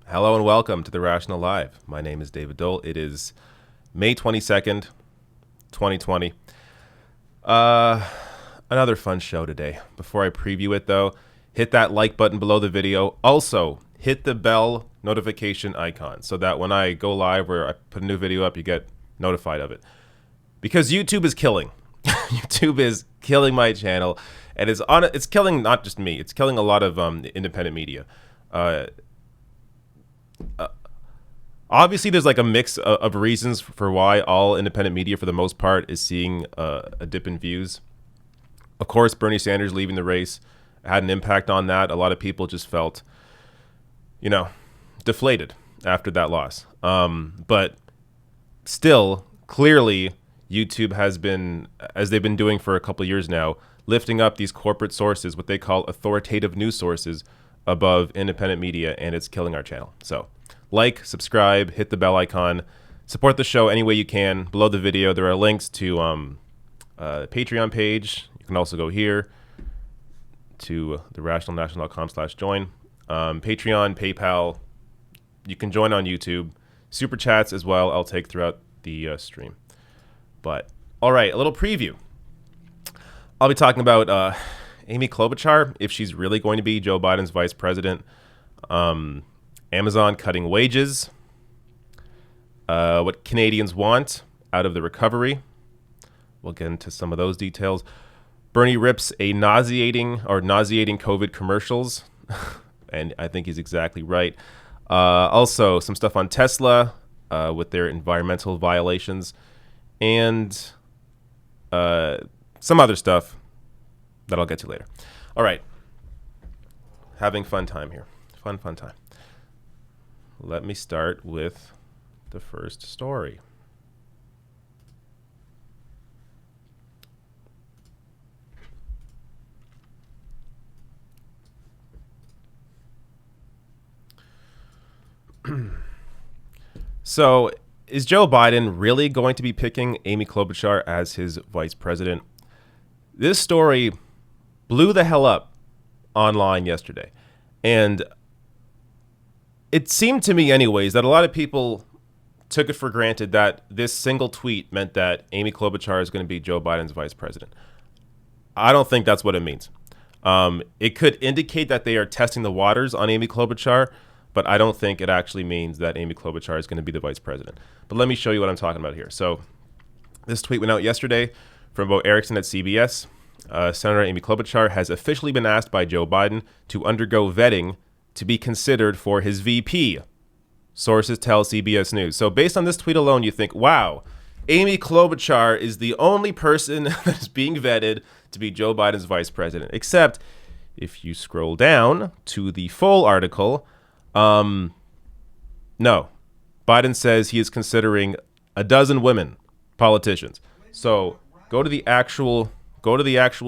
Hello and welcome to The Rational Live. My name is David Dole. It is May 22nd, 2020. Another fun show today. Before I preview it though, hit that like button below the video. Also, hit the bell notification icon so that when I go live or I put a new video up, you get notified of it. Because YouTube is killing. YouTube is killing my channel, and it's killing not just me, it's killing a lot of independent media. Obviously there's like a mix of reasons for why all independent media for the most part is seeing a dip in views. Of course, Bernie Sanders leaving the race had an impact on that. A lot of people just felt, deflated after that loss. But still, clearly, YouTube has been, as they've been doing for a couple of years now, lifting up these corporate sources, what they call authoritative news sources, above independent media, and it's killing our channel. So like, subscribe, hit the bell icon, support the show any way you can. Below the video there are links to Patreon page. You can also go here to therationalnational.com/join. Patreon, PayPal, you can join on YouTube. Super chats as well I'll take throughout the stream. But all right, a little preview. I'll be talking about Amy Klobuchar, if she's really going to be Joe Biden's vice president, Amazon cutting wages, what Canadians want out of the recovery. We'll get into some of those details. Bernie rips a nauseating COVID commercials, and I think he's exactly right. Also, some stuff on Tesla with their environmental violations, and some other stuff that I'll get to later. All right. Having fun time here. Fun time. Let me start with the first story. So, is Joe Biden really going to be picking Amy Klobuchar as his vice president? This story blew the hell up online yesterday. And it seemed to me anyways that a lot of people took it for granted that this single tweet meant that Amy Klobuchar is going to be Joe Biden's vice president. I don't think that's what it means. It could indicate that they are testing the waters on Amy Klobuchar, but I don't think it actually means that Amy Klobuchar is going to be the vice president. But let me show you what I'm talking about here. So this tweet went out yesterday from Bo Erickson at CBS. Senator Amy Klobuchar has officially been asked by Joe Biden to undergo vetting to be considered for his VP. Sources tell CBS News. So based on this tweet alone, you think, wow, Amy Klobuchar is the only person that is being vetted to be Joe Biden's vice president. Except if you scroll down to the full article, no, Biden says he is considering a dozen women politicians. So go to the actual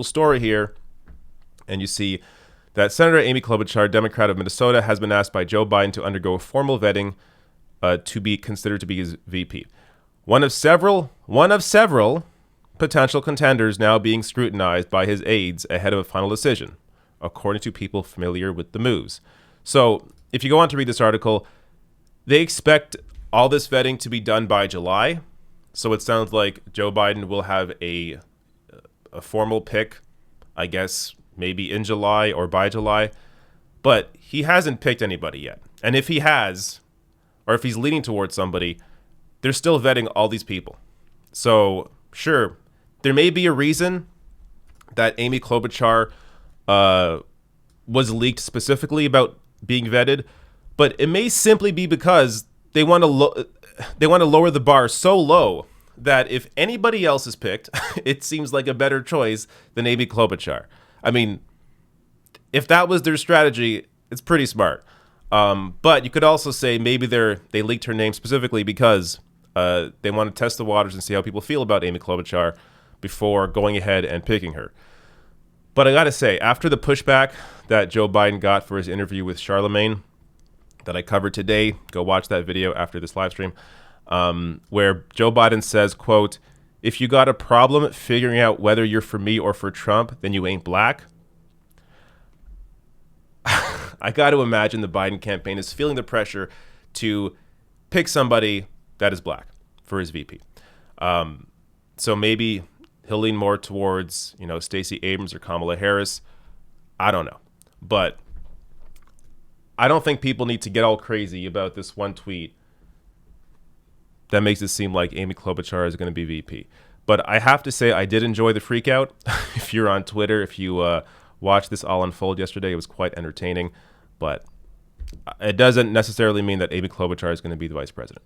story here, and you see that Senator Amy Klobuchar, Democrat of Minnesota, has been asked by Joe Biden to undergo formal vetting to be considered to be his VP. One of several potential contenders now being scrutinized by his aides ahead of a final decision, according to people familiar with the moves. So if you go on to read this article, they expect all this vetting to be done by July. So it sounds like Joe Biden will have a formal pick, I guess, maybe in July or by July. But he hasn't picked anybody yet. And if he has, or if he's leaning towards somebody, they're still vetting all these people. So sure, there may be a reason that Amy Klobuchar was leaked specifically about being vetted, but it may simply be because they want to lower the bar so low that if anybody else is picked, it seems like a better choice than Amy Klobuchar. I mean, if that was their strategy, it's pretty smart. But you could also say maybe they leaked her name specifically because they want to test the waters and see how people feel about Amy Klobuchar before going ahead and picking her. But I got to say, after the pushback that Joe Biden got for his interview with Charlemagne that I covered today, go watch that video after this live stream, where Joe Biden says, quote, "If you got a problem figuring out whether you're for me or for Trump, then you ain't black." I got to imagine the Biden campaign is feeling the pressure to pick somebody that is black for his VP. So maybe he'll lean more towards, Stacey Abrams or Kamala Harris. I don't know. But I don't think people need to get all crazy about this one tweet that makes it seem like Amy Klobuchar is going to be VP. But I have to say, I did enjoy the freak out. If you're on Twitter, if you watched this all unfold yesterday, it was quite entertaining. But it doesn't necessarily mean that Amy Klobuchar is going to be the vice president.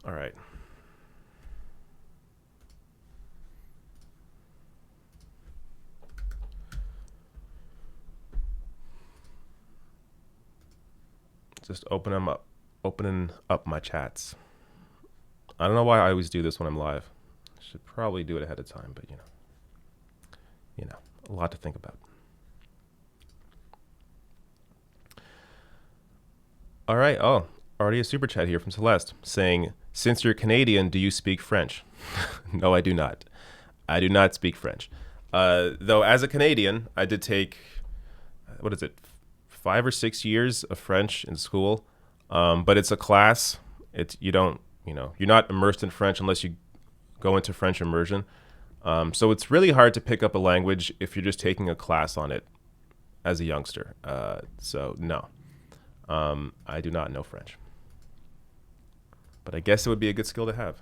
All right. Just opening up my chats. I don't know why I always do this when I'm live. I should probably do it ahead of time, but a lot to think about. All right. Oh, already a super chat here from Celeste saying, "Since you're Canadian, do you speak French?" No, I do not. I do not speak French. Though as a Canadian, I did take, 5 or 6 years of French in school. But it's a class. You're not immersed in French unless you go into French immersion. So it's really hard to pick up a language if you're just taking a class on it as a youngster. So no, I do not know French. But I guess it would be a good skill to have.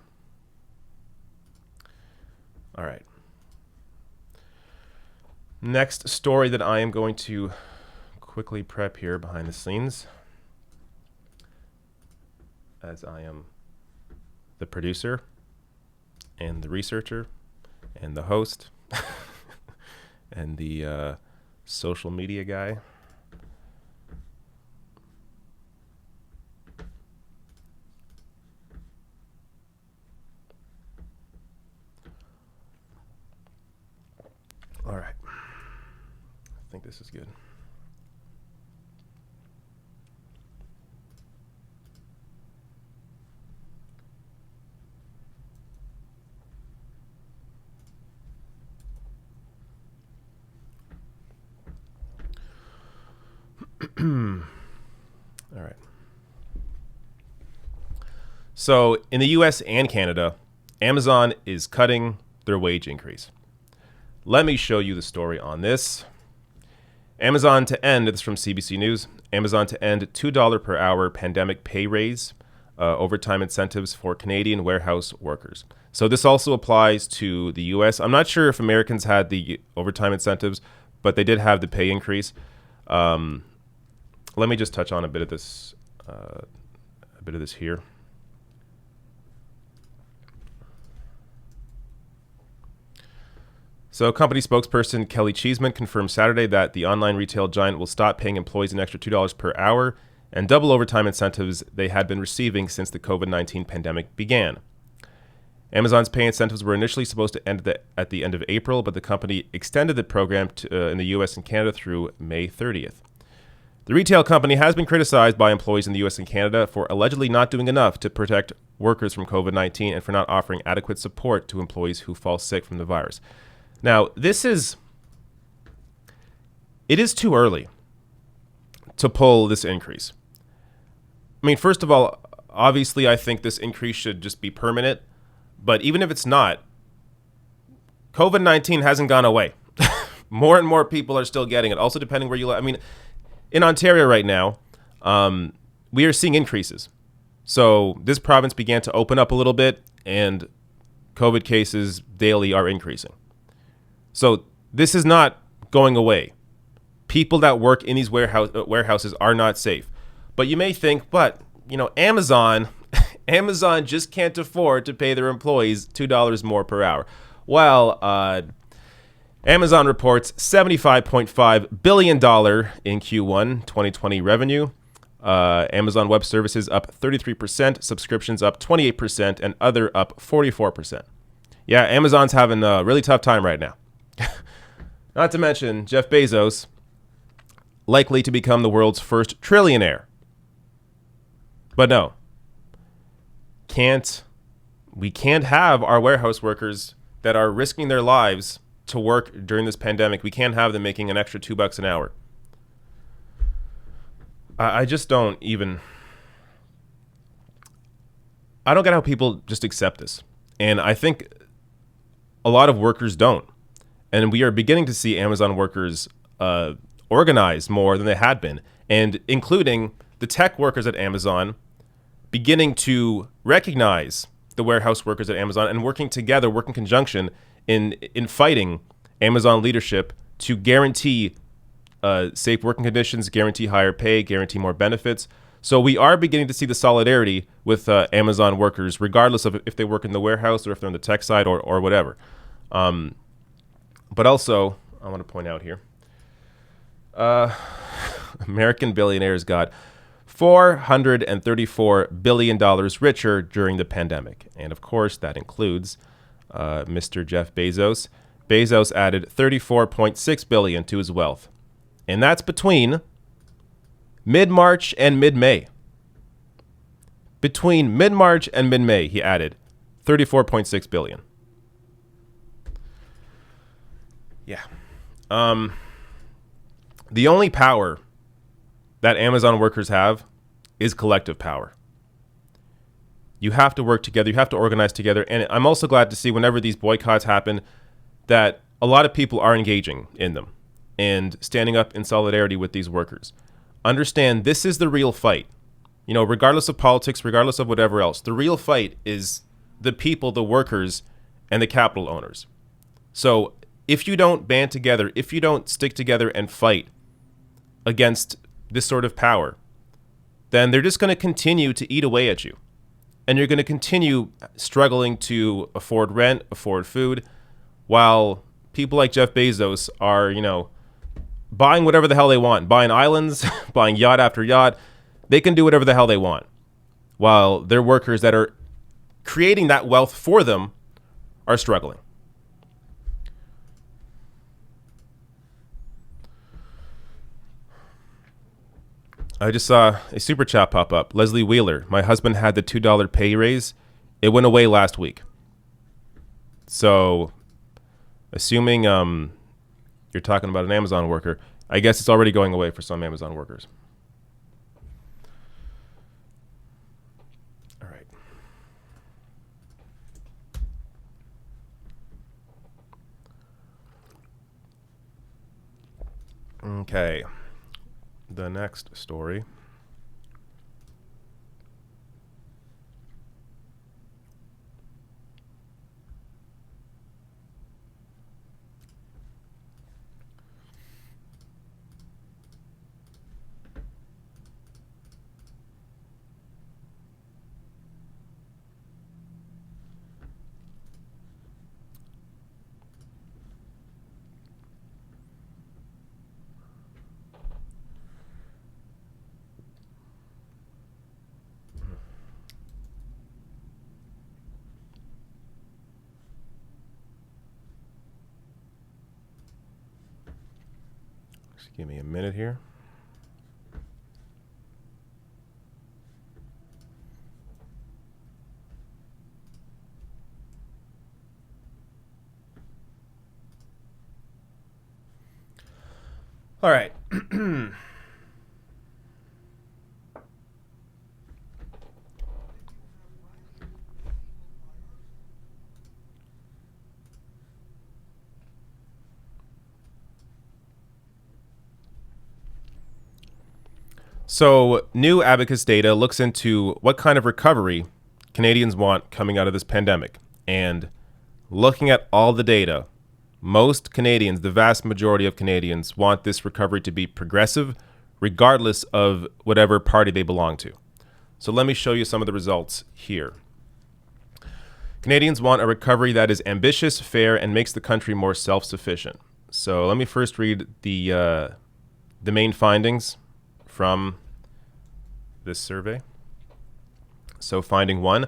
All right. Next story that I am going to quickly prep here behind the scenes, as I am the producer and the researcher and the host and the social media guy. All right. I think this is good. All right. So in the US and Canada, Amazon is cutting their wage increase. Let me show you the story on this. Amazon to end, this is from CBC News, Amazon to end $2 per hour pandemic pay raise, overtime incentives for Canadian warehouse workers. So this also applies to the US. I'm not sure if Americans had the overtime incentives, but they did have the pay increase. Let me just touch on a bit of this here. So, company spokesperson Kelly Cheeseman confirmed Saturday that the online retail giant will stop paying employees an extra $2 per hour and double overtime incentives they had been receiving since the COVID-19 pandemic began. Amazon's pay incentives were initially supposed to end at the end of April, but the company extended the program in the U.S. and Canada through May 30th. The retail company has been criticized by employees in the U.S. and Canada for allegedly not doing enough to protect workers from COVID-19 and for not offering adequate support to employees who fall sick from the virus. Now, it is too early to pull this increase. I mean, first of all, obviously, I think this increase should just be permanent. But even if it's not, COVID-19 hasn't gone away. More and more people are still getting it. Also, depending where you live. I mean, in Ontario right now, we are seeing increases. So this province began to open up a little bit, and COVID cases daily are increasing. So this is not going away. People that work in these warehouses are not safe. But you may think, but, Amazon just can't afford to pay their employees $2 more per hour. Well, Amazon reports $75.5 billion in Q1 2020 revenue. Amazon Web Services up 33%, subscriptions up 28%, and other up 44%. Yeah, Amazon's having a really tough time right now. Not to mention Jeff Bezos, likely to become the world's first trillionaire. But no. We can't have our warehouse workers that are risking their lives to work during this pandemic. We can't have them making an extra $2 an hour. I just don't get how people just accept this. And I think a lot of workers don't. And we are beginning to see Amazon workers organize more than they had been, and including the tech workers at Amazon beginning to recognize the warehouse workers at Amazon and working together, working conjunction in fighting Amazon leadership to guarantee safe working conditions, guarantee higher pay, guarantee more benefits. So we are beginning to see the solidarity with Amazon workers, regardless of if they work in the warehouse or if they're on the tech side or whatever. But also, I want to point out here, American billionaires got $434 billion richer during the pandemic. And of course, that includes Mr. Jeff Bezos. Bezos added $34.6 billion to his wealth. And that's between mid-March and mid-May. Between mid-March and mid-May, he added $34.6 billion. Yeah. The only power that Amazon workers have is collective power. You have to work together. You have to organize together. And I'm also glad to see whenever these boycotts happen that a lot of people are engaging in them and standing up in solidarity with these workers. Understand this is the real fight. Regardless of politics, regardless of whatever else, the real fight is the people, the workers, and the capital owners. So if you don't band together, if you don't stick together and fight against this sort of power, then they're just going to continue to eat away at you. And you're going to continue struggling to afford rent, afford food, while people like Jeff Bezos are, buying whatever the hell they want, buying islands, buying yacht after yacht. They can do whatever the hell they want, while their workers that are creating that wealth for them are struggling. I just saw a super chat pop up. Leslie Wheeler, my husband had the $2 pay raise. It went away last week. So, assuming you're talking about an Amazon worker, I guess it's already going away for some Amazon workers. All right. Okay. The next story. Just give me a minute here. All right. So, new Abacus data looks into what kind of recovery Canadians want coming out of this pandemic. And looking at all the data, most Canadians, the vast majority of Canadians, want this recovery to be progressive, regardless of whatever party they belong to. So let me show you some of the results here. Canadians want a recovery that is ambitious, fair, and makes the country more self-sufficient. So let me first read the main findings from this survey. So finding 1,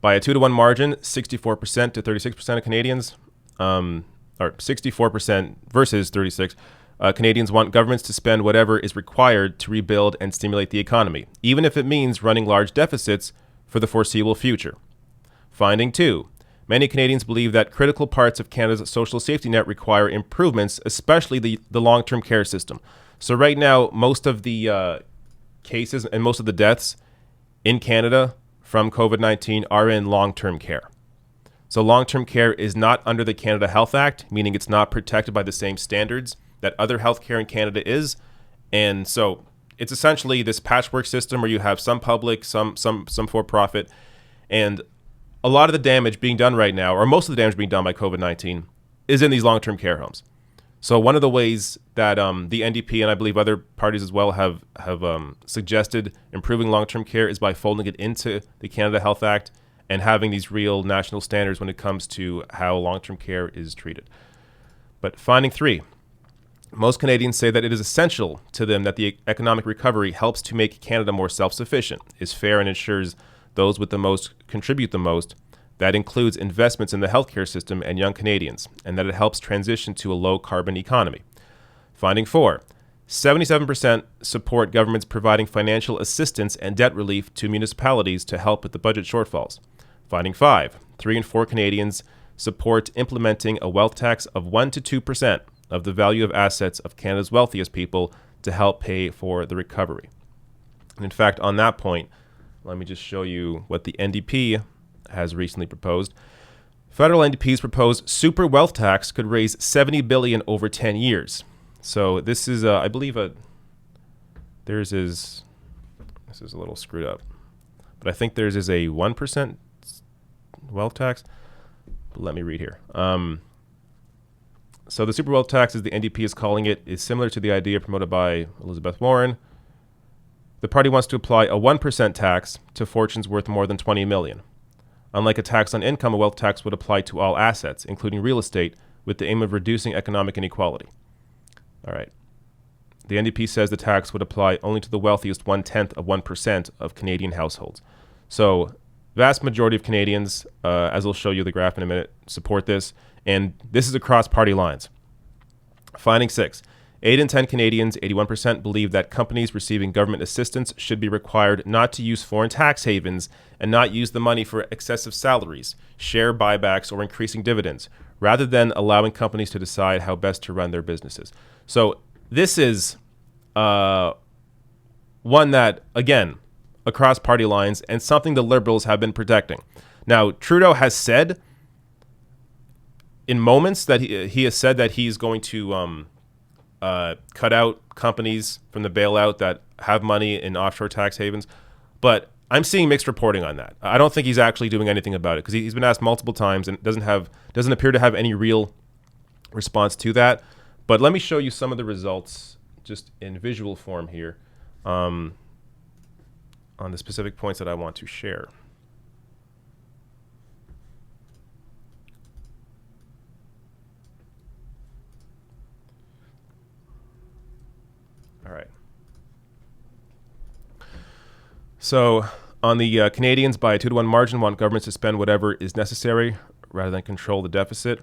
by a 2-to-1 margin, 64% to 36% of Canadians, or 64% versus 36%, Canadians want governments to spend whatever is required to rebuild and stimulate the economy, even if it means running large deficits for the foreseeable future. Finding 2, many Canadians believe that critical parts of Canada's social safety net require improvements, especially the long-term care system. So right now, most of the cases and most of the deaths in Canada from COVID-19 are in long-term care. So long-term care is not under the Canada Health Act, meaning it's not protected by the same standards that other healthcare in Canada is. And so it's essentially this patchwork system where you have some public, some for-profit, and a lot of the damage being done right now, or most of the damage being done by COVID-19, is in these long-term care homes. So one of the ways that the NDP and I believe other parties as well have suggested improving long-term care is by folding it into the Canada Health Act and having these real national standards when it comes to how long-term care is treated. But finding 3, most Canadians say that it is essential to them that the economic recovery helps to make Canada more self-sufficient, is fair, and ensures those with the most contribute the most. That includes investments in the healthcare system and young Canadians, and that it helps transition to a low-carbon economy. Finding 4, 77% support governments providing financial assistance and debt relief to municipalities to help with the budget shortfalls. Finding 5, 3 in 4 Canadians support implementing a wealth tax of 1 to 2% of the value of assets of Canada's wealthiest people to help pay for the recovery. And in fact, on that point, let me just show you what the NDP has recently proposed. Federal NDP's proposed super wealth tax could raise $70 billion over 10 years. So this is, I believe, this is a little screwed up, but I think theirs is a 1% wealth tax. But let me read here. So the super wealth tax, as the NDP is calling it, is similar to the idea promoted by Elizabeth Warren. The party wants to apply a 1% tax to fortunes worth more than $20 million. Unlike a tax on income, a wealth tax would apply to all assets, including real estate, with the aim of reducing economic inequality. All right. The NDP says the tax would apply only to the wealthiest 1/10 of 1% of Canadian households. So, vast majority of Canadians, as I'll show you the graph in a minute, support this, and this is across party lines. Finding 6. 8 in 10 Canadians, 81%, believe that companies receiving government assistance should be required not to use foreign tax havens and not use the money for excessive salaries, share buybacks, or increasing dividends, rather than allowing companies to decide how best to run their businesses. So this is one that, again, across party lines, and something the Liberals have been protecting. Now, Trudeau has said in moments that he has said that he's going to cut out companies from the bailout that have money in offshore tax havens. But I'm seeing mixed reporting on that. I don't think he's actually doing anything about it because he's been asked multiple times and doesn't appear to have any real response to that. But let me show you some of the results just in visual form here on the specific points that I want to share. All right. So on the Canadians, by a 2-to-1 margin, want governments to spend whatever is necessary rather than control the deficit.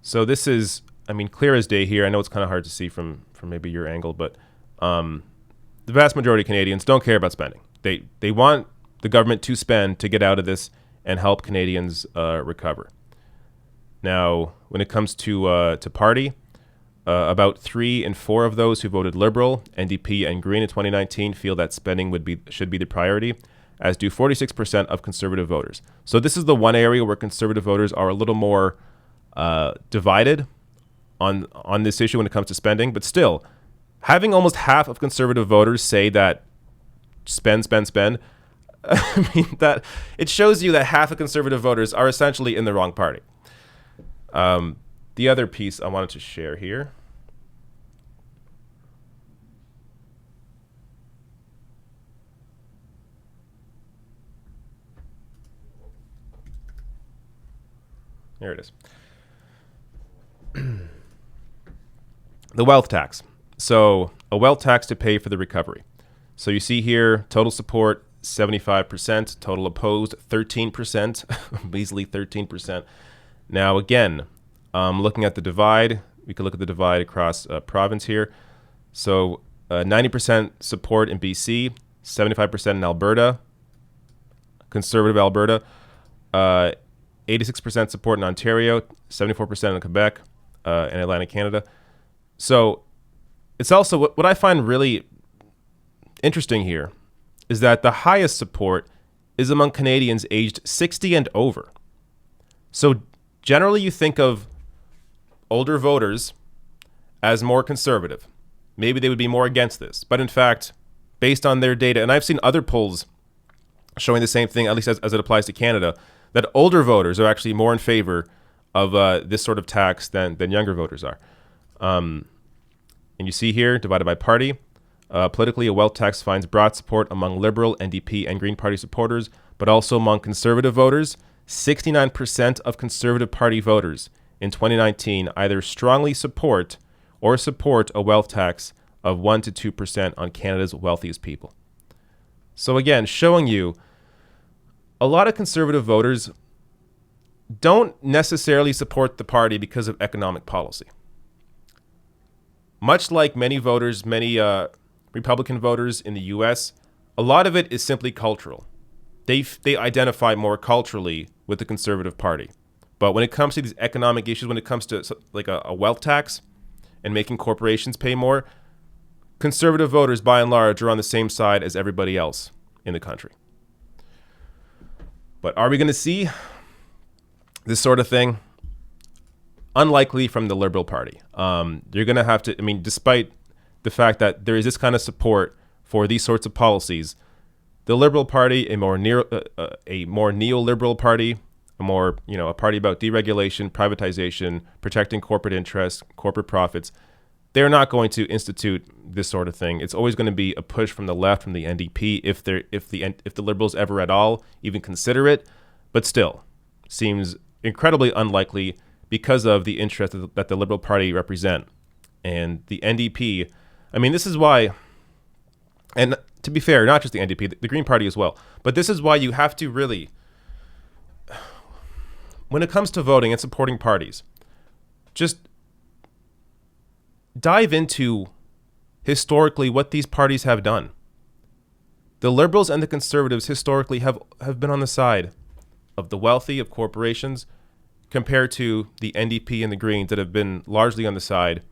So this is, I mean, clear as day here. I know it's kind of hard to see from from maybe your angle, but the vast majority of Canadians don't care about spending. They want the government to spend to get out of this and help Canadians recover. Now, when it comes to party, about 3 in 4 of those who voted Liberal, NDP, and Green in 2019 feel that spending should be the priority, as do 46% of Conservative voters. So this is the one area where Conservative voters are a little more divided on this issue when it comes to spending. But still, having almost half of Conservative voters say that spend, I mean, that it shows you that half of Conservative voters are essentially in the wrong party. The other piece I wanted to share here. There it is. The wealth tax. So a wealth tax to pay for the recovery. So you see here, total support, 75%, total opposed, 13%, measly 13%. Now, again, looking at the divide, we could look at the divide across province here. So 90% support in BC, 75% in Alberta, Conservative Alberta, 86% support in Ontario, 74% in Quebec, and Atlantic Canada. So it's also what I find really interesting here is that the highest support is among Canadians aged 60 and over. So generally you think of older voters as more conservative. Maybe they would be more against this. But in fact, based on their data, and I've seen other polls showing the same thing, at least as it applies to Canada, that older voters are actually more in favor of this sort of tax than younger voters are. And you see here, divided by party, politically, a wealth tax finds broad support among Liberal, NDP, and Green Party supporters, but also among Conservative voters. 69% of Conservative Party voters in 2019 either strongly support or support a wealth tax of 1 to 2% on Canada's wealthiest people. So again, showing you a lot of Conservative voters don't necessarily support the party because of economic policy. Much like many voters, many Republican voters in the U.S., a lot of it is simply cultural. They identify more culturally with the Conservative Party. But when it comes to these economic issues, when it comes to like a wealth tax and making corporations pay more, Conservative voters, by and large, are on the same side as everybody else in the country. But are we going to see this sort of thing? Unlikely from the Liberal Party. You're going to have to, I mean, despite the fact that there is this kind of support for these sorts of policies, the Liberal Party, a more neoliberal party, a party about deregulation, privatization, protecting corporate interests, corporate profits, they're not going to institute this sort of thing. It's always going to be a push from the left, from the NDP, if the Liberals ever at all even consider it. But still, seems incredibly unlikely because of the interest that the Liberal Party represent. And the NDP, I mean, this is why, and to be fair, not just the NDP, the Green Party as well, but this is why you have to really, when it comes to voting and supporting parties, just dive into historically what these parties have done. The Liberals and the Conservatives historically have been on the side of the wealthy, of corporations, compared to the NDP and the Greens that have been largely on the side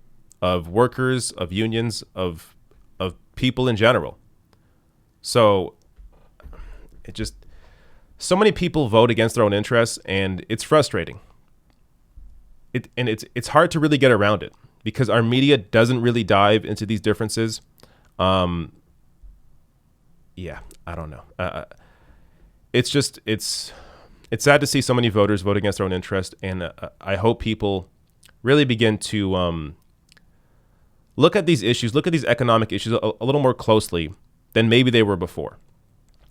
of workers, of unions, of people in general. So so many people vote against their own interests, and it's frustrating. It's hard to really get around it because our media doesn't really dive into these differences. I don't know. It's sad to see so many voters vote against their own interest, and I hope people really begin to look at these issues, look at these economic issues a little more closely than maybe they were before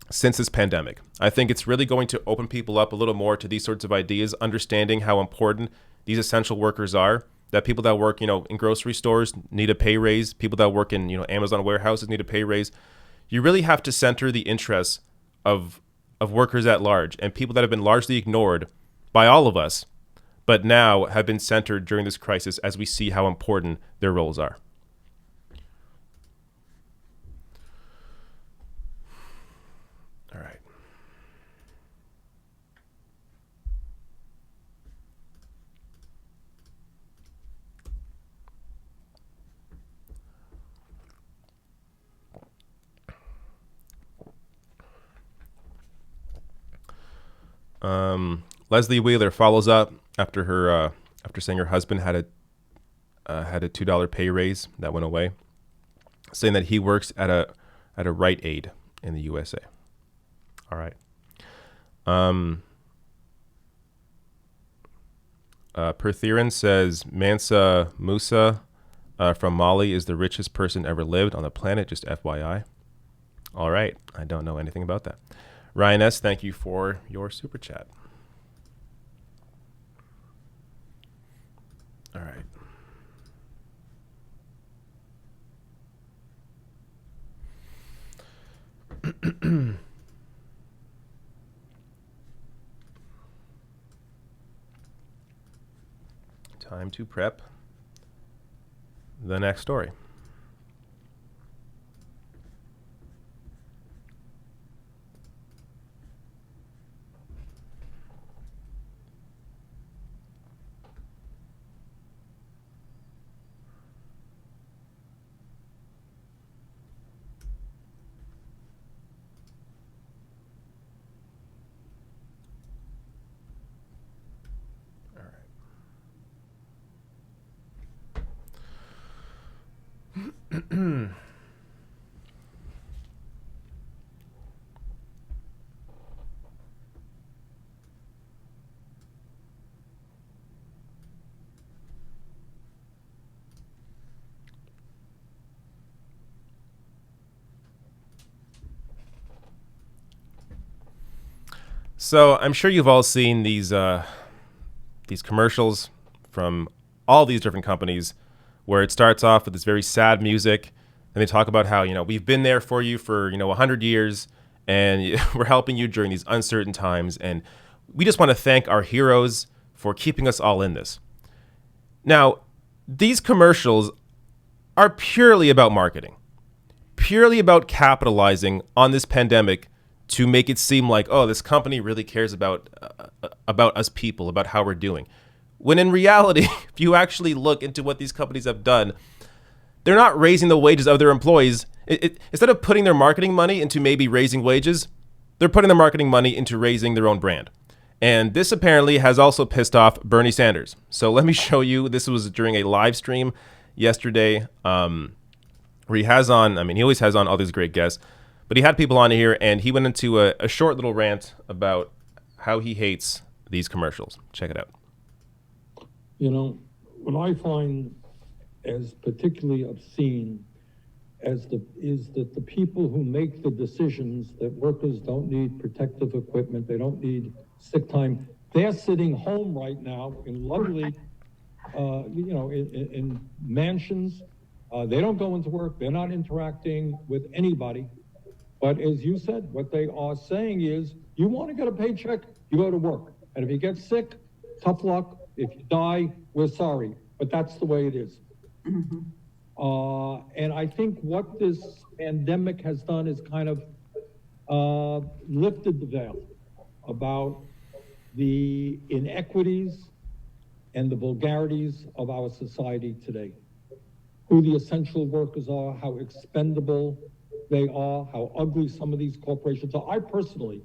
since this pandemic. I think it's really going to open people up a little more to these sorts of ideas, understanding how important these essential workers are, that people that work, in grocery stores need a pay raise, people that work in, Amazon warehouses need a pay raise. You really have to center the interests of workers at large and people that have been largely ignored by all of us, but now have been centered during this crisis as we see how important their roles are. All right. Leslie Wheeler follows up after saying her husband had a $2 pay raise that went away, saying that he works at a Rite Aid in the USA. All right. Pertheran says Mansa Musa from Mali is the richest person ever lived on the planet. Just FYI. All right. I don't know anything about that. Ryan S., thank you for your super chat. All right. Time to prep the next story. So I'm sure you've all seen these commercials from all these different companies where it starts off with this very sad music, and they talk about how, we've been there for you for, 100 years, and we're helping you during these uncertain times, and we just want to thank our heroes for keeping us all in this. Now, these commercials are purely about marketing, purely about capitalizing on this pandemic to make it seem like, oh, this company really cares about us people, about how we're doing. When in reality, if you actually look into what these companies have done, they're not raising the wages of their employees. Instead of putting their marketing money into maybe raising wages, they're putting their marketing money into raising their own brand. And this apparently has also pissed off Bernie Sanders. So let me show you. This was during a live stream yesterday where he has on, he always has on all these great guests, but he had people on here, and he went into a short little rant about how he hates these commercials. Check it out. What I find as particularly obscene is that the people who make the decisions that workers don't need protective equipment, they don't need sick time, they're sitting home right now in lovely, in mansions. They don't go into work. They're not interacting with anybody. But as you said, what they are saying is, you want to get a paycheck, you go to work. And if you get sick, tough luck. If you die, we're sorry. But that's the way it is. Mm-hmm. And I think what this pandemic has done is kind of lifted the veil about the inequities and the vulgarities of our society today. Who the essential workers are, how expendable they are, how ugly some of these corporations are. I personally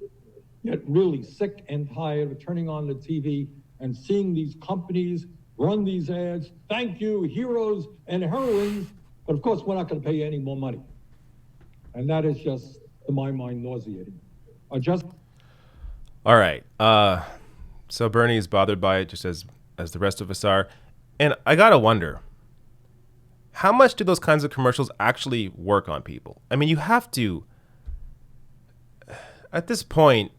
get really sick and tired of turning on the TV and seeing these companies run these ads. Thank you, heroes and heroines. But of course, we're not going to pay you any more money. And that is just, to my mind, nauseating. All right. So Bernie is bothered by it just as the rest of us are. And I got to wonder, how much do those kinds of commercials actually work on people? You have to, at this point,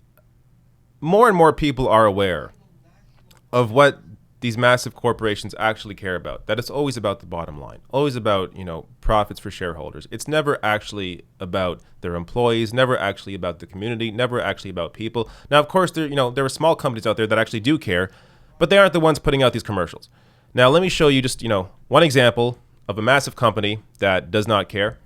more and more people are aware of what these massive corporations actually care about, that it's always about the bottom line, always about, profits for shareholders. It's never actually about their employees, never actually about the community, never actually about people. Now, of course, there are small companies out there that actually do care, but they aren't the ones putting out these commercials. Now, let me show you just, one example of a massive company that does not care.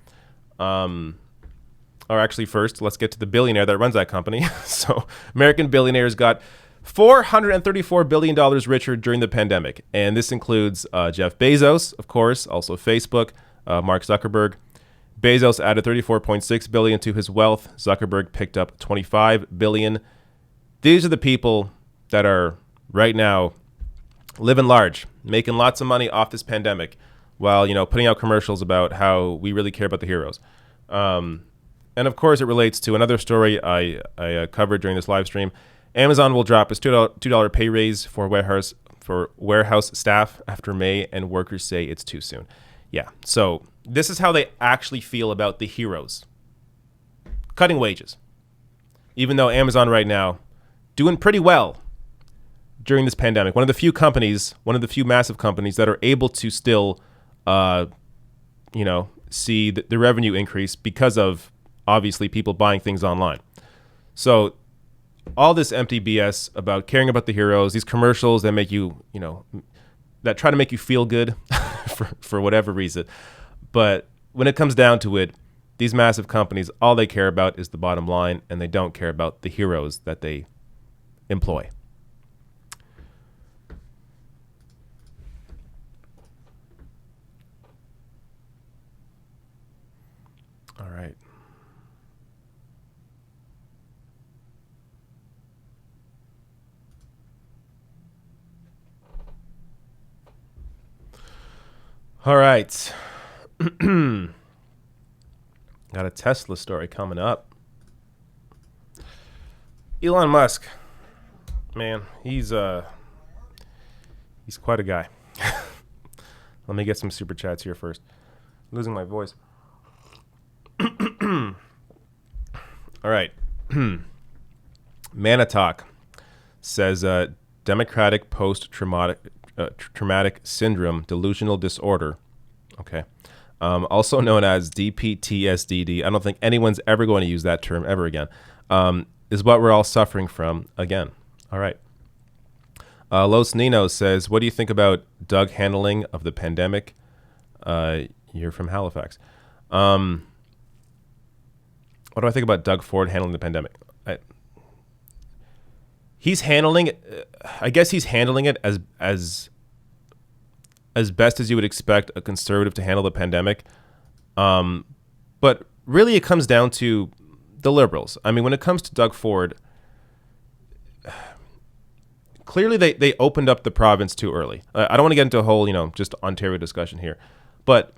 or actually first, let's get to the billionaire that runs that company. So American billionaires got $434 billion richer during the pandemic. And this includes Jeff Bezos, of course, also Facebook, Mark Zuckerberg. Bezos added $34.6 billion to his wealth. Zuckerberg picked up $25 billion. These are the people that are right now living large, making lots of money off this pandemic while, putting out commercials about how we really care about the heroes. And of course, it relates to another story I covered during this live stream. Amazon will drop its $2 pay raise for warehouse staff after May, and workers say it's too soon. Yeah, so this is how they actually feel about the heroes. Cutting wages. Even though Amazon right now doing pretty well during this pandemic. One of the few massive companies that are able to still, see the revenue increase because of, obviously, people buying things online. So all this empty BS about caring about the heroes, these commercials that make you, that try to make you feel good for whatever reason. But when it comes down to it, these massive companies, all they care about is the bottom line, and they don't care about the heroes that they employ. All right. All right. Got a Tesla story coming up. Elon Musk. Man, he's quite a guy. Let me get some super chats here first. I'm losing my voice. All right. Manitalk says Democratic post-traumatic syndrome delusional disorder. Okay. Also known as DPTSD. I don't think anyone's ever going to use that term ever again. Is what we're all suffering from again. All right. Los Nino says, what do you think about Doug handling of the pandemic? You're from Halifax. What do I think about Doug Ford handling the pandemic? He's handling it. I guess he's handling it as best as you would expect a conservative to handle the pandemic. But really, it comes down to the liberals. I mean, when it comes to Doug Ford, clearly they opened up the province too early. I don't want to get into a whole, just Ontario discussion here, but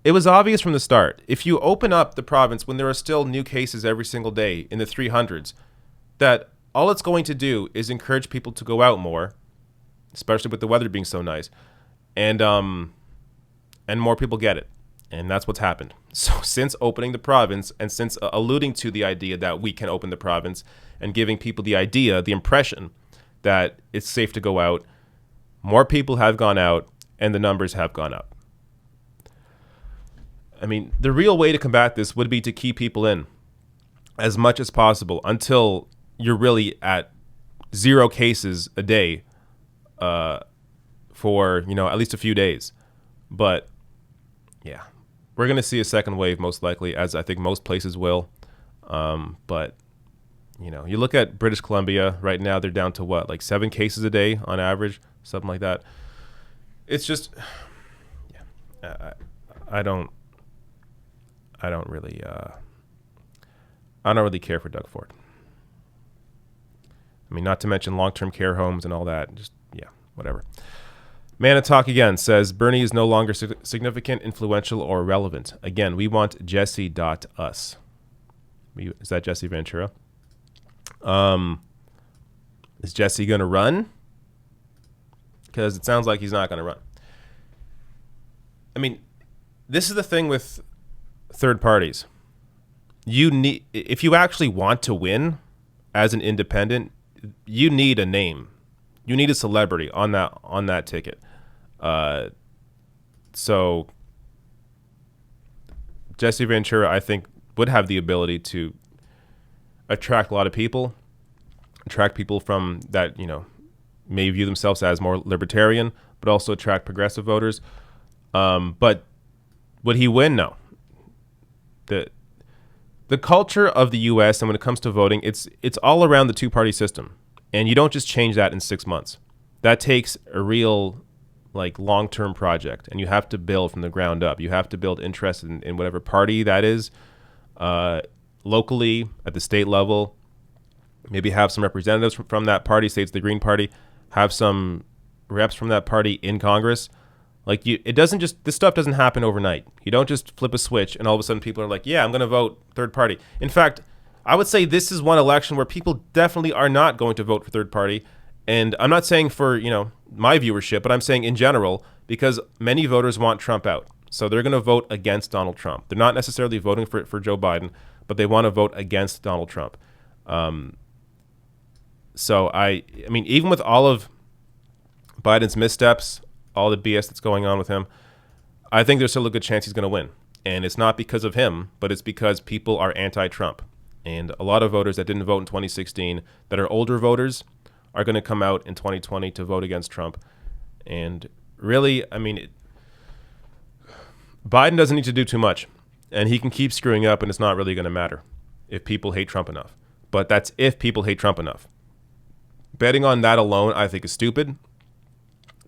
it was obvious from the start. If you open up the province when there are still new cases every single day in the 300s, that all it's going to do is encourage people to go out more, especially with the weather being so nice, and more people get it. And that's what's happened. So since opening the province and since alluding to the idea that we can open the province and giving people the impression that it's safe to go out, more people have gone out and the numbers have gone up. I mean, the real way to combat this would be to keep people in as much as possible until you're really at 0 cases a day for, at least a few days. But yeah, we're going to see a second wave most likely, as I think most places will. But, you look at British Columbia right now, they're down to what, like 7 cases a day on average, something like that. It's just, I don't really care for Doug Ford. I mean, not to mention long-term care homes and all that. Just, whatever. Manitalk again says, Bernie is no longer significant, influential, or relevant. Again, we want Jesse.us. Is that Jesse Ventura? Is Jesse going to run? Because it sounds like he's not going to run. I mean, this is the thing with third parties. If you actually want to win as an independent, you need a name. You need a celebrity on that ticket. So Jesse Ventura, I think, would have the ability to attract a lot of people, attract people from that, may view themselves as more libertarian, but also attract progressive voters. But would he win? No. the culture of the U.S. and when it comes to voting, it's all around the two-party system, and you don't just change that in 6 months. That takes a real like long-term project, and you have to build from the ground up. You have to build interest in whatever party that is, locally at the state level. Maybe have some representatives from that party. Say it's the Green Party. Have some reps from that party in Congress. Like this stuff doesn't happen overnight. You don't just flip a switch and all of a sudden people are like, yeah, I'm going to vote third party. In fact, I would say this is one election where people definitely are not going to vote for third party. And I'm not saying for, my viewership, but I'm saying in general, because many voters want Trump out. So they're going to vote against Donald Trump. They're not necessarily voting for Joe Biden, but they want to vote against Donald Trump. So I mean, even with all of Biden's missteps, all the BS that's going on with him, I think there's still a good chance he's going to win. And it's not because of him, but it's because people are anti-Trump. And a lot of voters that didn't vote in 2016, that are older voters, are going to come out in 2020 to vote against Trump. And really, I mean, Biden doesn't need to do too much. And he can keep screwing up, and it's not really going to matter if people hate Trump enough. But that's if people hate Trump enough. Betting on that alone, I think, is stupid.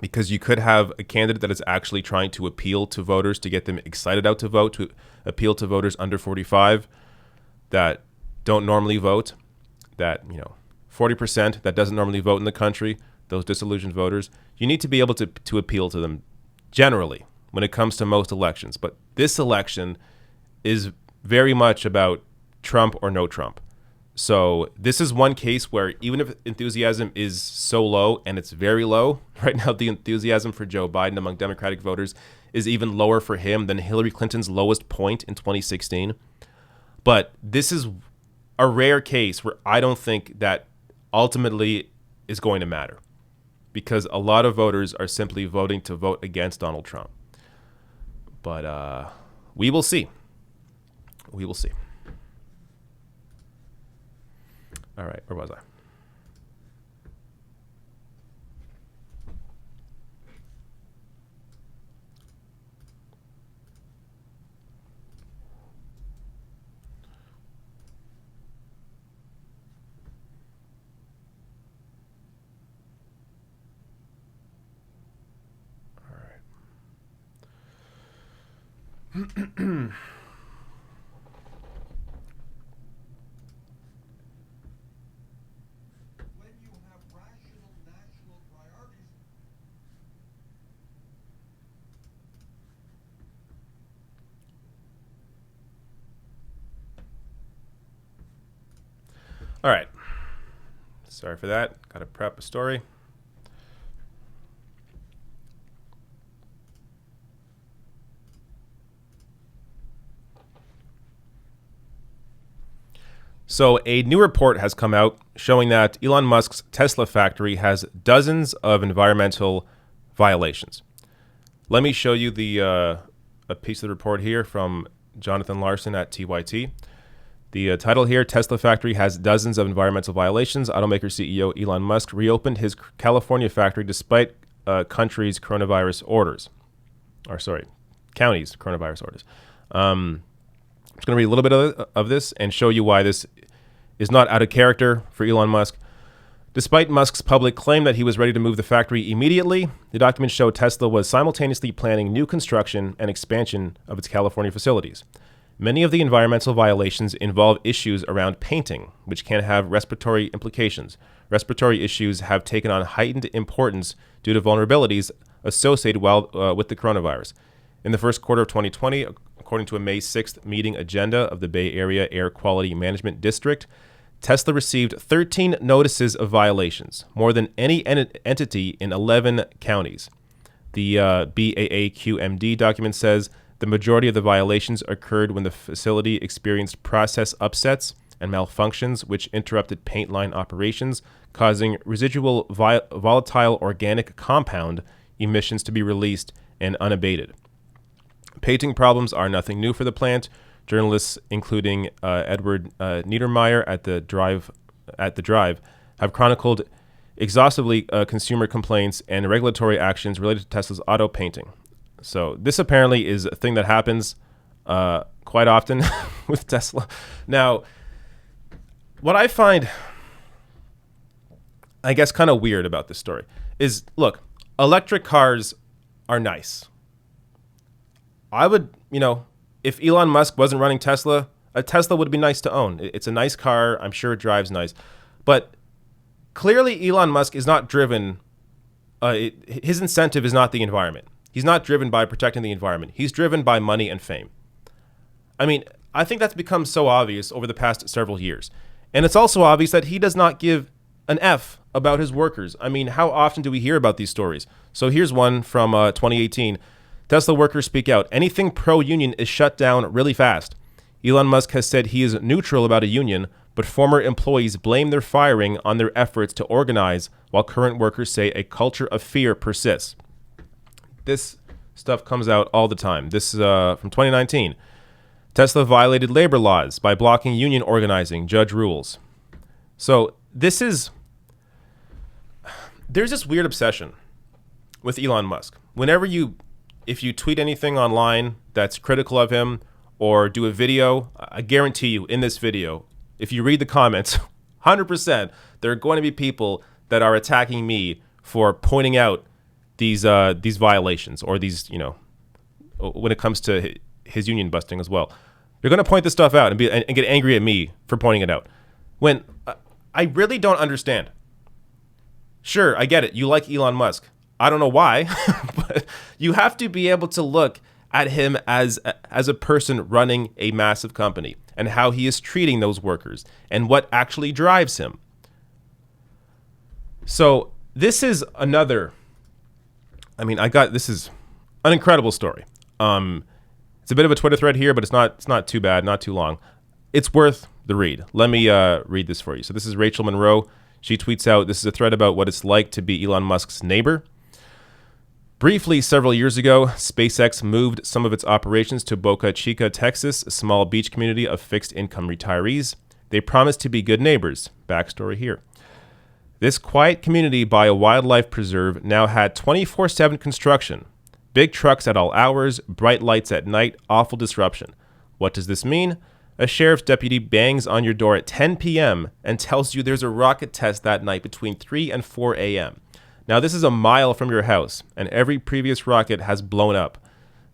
Because you could have a candidate that is actually trying to appeal to voters, to get them excited out to vote, to appeal to voters under 45 that don't normally vote, that, 40% that doesn't normally vote in the country, those disillusioned voters. You need to be able to appeal to them generally when it comes to most elections. But this election is very much about Trump or no Trump. So this is one case where even if enthusiasm is so low, and it's very low right now, the enthusiasm for Joe Biden among Democratic voters is even lower for him than Hillary Clinton's lowest point in 2016. But this is a rare case where I don't think that ultimately is going to matter, because a lot of voters are simply voting to vote against Donald Trump. But we will see. We will see. All right, where was I? All right. All right. Sorry for that. Got to prep a story. So a new report has come out showing that Elon Musk's Tesla factory has dozens of environmental violations. Let me show you a piece of the report here from Jonathan Larson at TYT. The title here, Tesla factory has dozens of environmental violations. Automaker CEO Elon Musk reopened his California factory despite county's coronavirus orders. I'm just going to read a little bit of this and show you why this is not out of character for Elon Musk. Despite Musk's public claim that he was ready to move the factory immediately, the documents show Tesla was simultaneously planning new construction and expansion of its California facilities. Many of the environmental violations involve issues around painting, which can have respiratory implications. Respiratory issues have taken on heightened importance due to vulnerabilities associated with the coronavirus. In the first quarter of 2020, according to a May 6th meeting agenda of the Bay Area Air Quality Management District, Tesla received 13 notices of violations, more than any entity in 11 counties. The BAAQMD document says the majority of the violations occurred when the facility experienced process upsets and malfunctions, which interrupted paint line operations, causing residual volatile organic compound emissions to be released and unabated. Painting problems are nothing new for the plant. Journalists, including Edward Niedermeyer at the Drive, have chronicled exhaustively consumer complaints and regulatory actions related to Tesla's auto painting. So this apparently is a thing that happens. quite often with Tesla. Now, what I find, I guess, kind of weird about this story is, look, electric cars are nice. I would, if Elon Musk wasn't running Tesla, a Tesla would be nice to own. It's a nice car. I'm sure it drives nice. But clearly Elon Musk is not driven, his incentive is not the environment. He's not driven by protecting the environment. He's driven by money and fame. I mean, I think that's become so obvious over the past several years. And it's also obvious that he does not give an F about his workers. I mean, how often do we hear about these stories? So here's one from 2018. Tesla workers speak out. Anything pro-union is shut down really fast. Elon Musk has said he is neutral about a union, but former employees blame their firing on their efforts to organize, while current workers say a culture of fear persists. This stuff comes out all the time. This is from 2019. Tesla violated labor laws by blocking union organizing, judge rules. So there's this weird obsession with Elon Musk. If you tweet anything online that's critical of him or do a video, I guarantee you in this video, if you read the comments, 100%, there are going to be people that are attacking me for pointing out these violations or these, when it comes to his union busting as well. They're going to point this stuff out and get angry at me for pointing it out. When I really don't understand. Sure, I get it. You like Elon Musk. I don't know why, but you have to be able to look at him as a person running a massive company and how he is treating those workers and what actually drives him. So this is this is an incredible story. It's a bit of a Twitter thread here, but it's not too bad, not too long. It's worth the read. Let me read this for you. So this is Rachel Monroe. She tweets out, this is a thread about what it's like to be Elon Musk's neighbor. Briefly, several years ago, SpaceX moved some of its operations to Boca Chica, Texas, a small beach community of fixed-income retirees. They promised to be good neighbors. Backstory here. This quiet community by a wildlife preserve now had 24/7 construction. Big trucks at all hours, bright lights at night, awful disruption. What does this mean? A sheriff's deputy bangs on your door at 10 p.m. and tells you there's a rocket test that night between 3 and 4 a.m. Now, this is a mile from your house, and every previous rocket has blown up.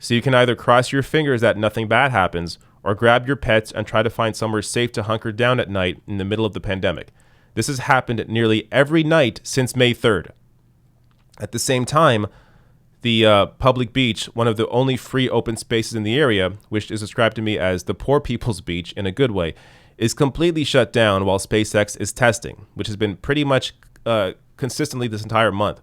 So you can either cross your fingers that nothing bad happens, or grab your pets and try to find somewhere safe to hunker down at night in the middle of the pandemic. This has happened nearly every night since May 3rd. At the same time, the public beach, one of the only free open spaces in the area, which is described to me as the poor people's beach in a good way, is completely shut down while SpaceX is testing, which has been pretty much consistently this entire month.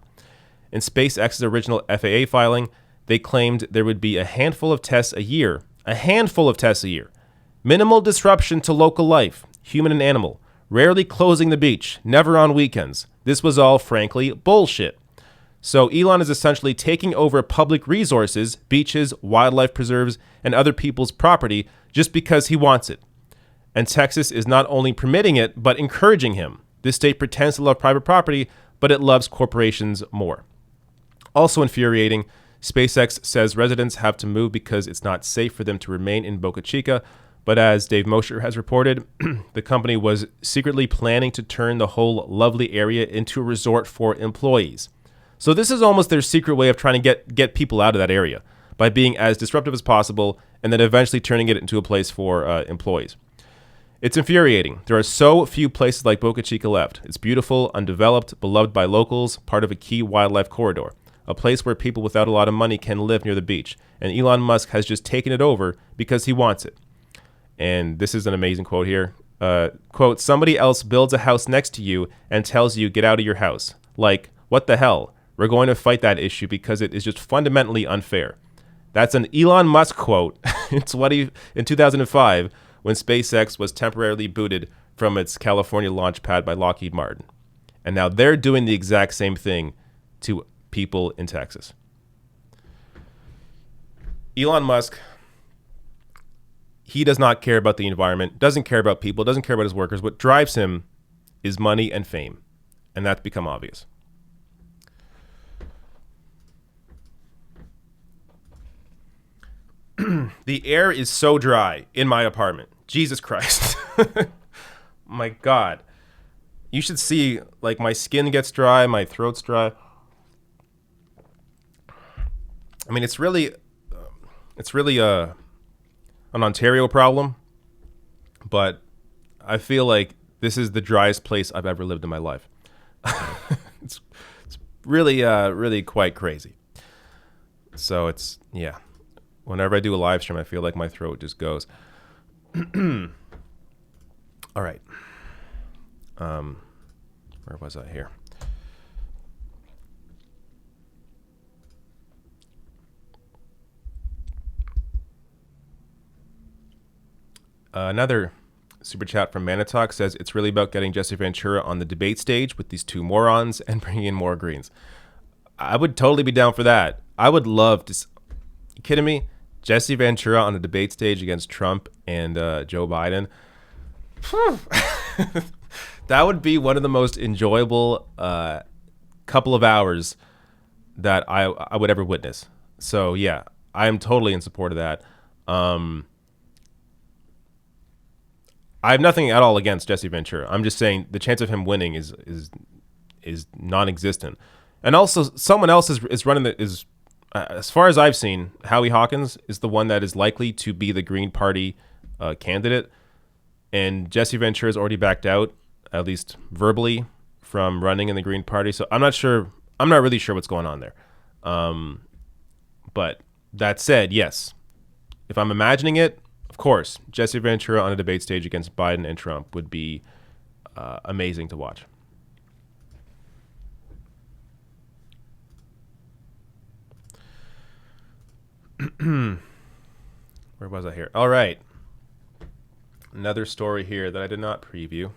In SpaceX's original FAA filing, they claimed there would be a handful of tests a year. Minimal disruption to local life, human and animal, rarely closing the beach, never on weekends. This was all, frankly, bullshit. So Elon is essentially taking over public resources, beaches, wildlife preserves, and other people's property just because he wants it. And Texas is not only permitting it, but encouraging him. This state pretends to love private property, but it loves corporations more. Also infuriating, SpaceX says residents have to move because it's not safe for them to remain in Boca Chica. But as Dave Mosher has reported, the company was secretly planning to turn the whole lovely area into a resort for employees. So this is almost their secret way of trying to get people out of that area by being as disruptive as possible and then eventually turning it into a place for employees. It's infuriating. There are so few places like Boca Chica left. It's beautiful, undeveloped, beloved by locals, part of a key wildlife corridor, a place where people without a lot of money can live near the beach. And Elon Musk has just taken it over because he wants it. And this is an amazing quote here. Quote, somebody else builds a house next to you and tells you get out of your house. Like, what the hell? We're going to fight that issue because it is just fundamentally unfair. That's an Elon Musk quote in 2005 when SpaceX was temporarily booted from its California launch pad by Lockheed Martin. And now they're doing the exact same thing to people in Texas. Elon Musk, he does not care about the environment, doesn't care about people, doesn't care about his workers. What drives him is money and fame. And that's become obvious. The air is so dry in my apartment. Jesus Christ. My God. You should see, like, my skin gets dry, my throat's dry. I mean, it's really an Ontario problem, but I feel like this is the driest place I've ever lived in my life. It's really quite crazy. So yeah. Whenever I do a live stream, I feel like my throat just goes. All right. Where was I here? Another super chat from Manitalk says it's really about getting Jesse Ventura on the debate stage with these two morons and bringing in more Greens. I would totally be down for that. I would love to. You kidding me? Jesse Ventura on a debate stage against Trump and Joe Biden. That would be one of the most enjoyable couple of hours that I would ever witness. So yeah, I am totally in support of that. I have nothing at all against Jesse Ventura. I'm just saying the chance of him winning is non-existent. And also, someone else is running as far as I've seen, Howie Hawkins is the one that is likely to be the Green Party candidate, and Jesse Ventura has already backed out, at least verbally, from running in the Green Party. So I'm not sure. I'm not really sure what's going on there. But that said, yes, if I'm imagining it, of course, Jesse Ventura on a debate stage against Biden and Trump would be amazing to watch. Where was I here? All right. Another story here that I did not preview,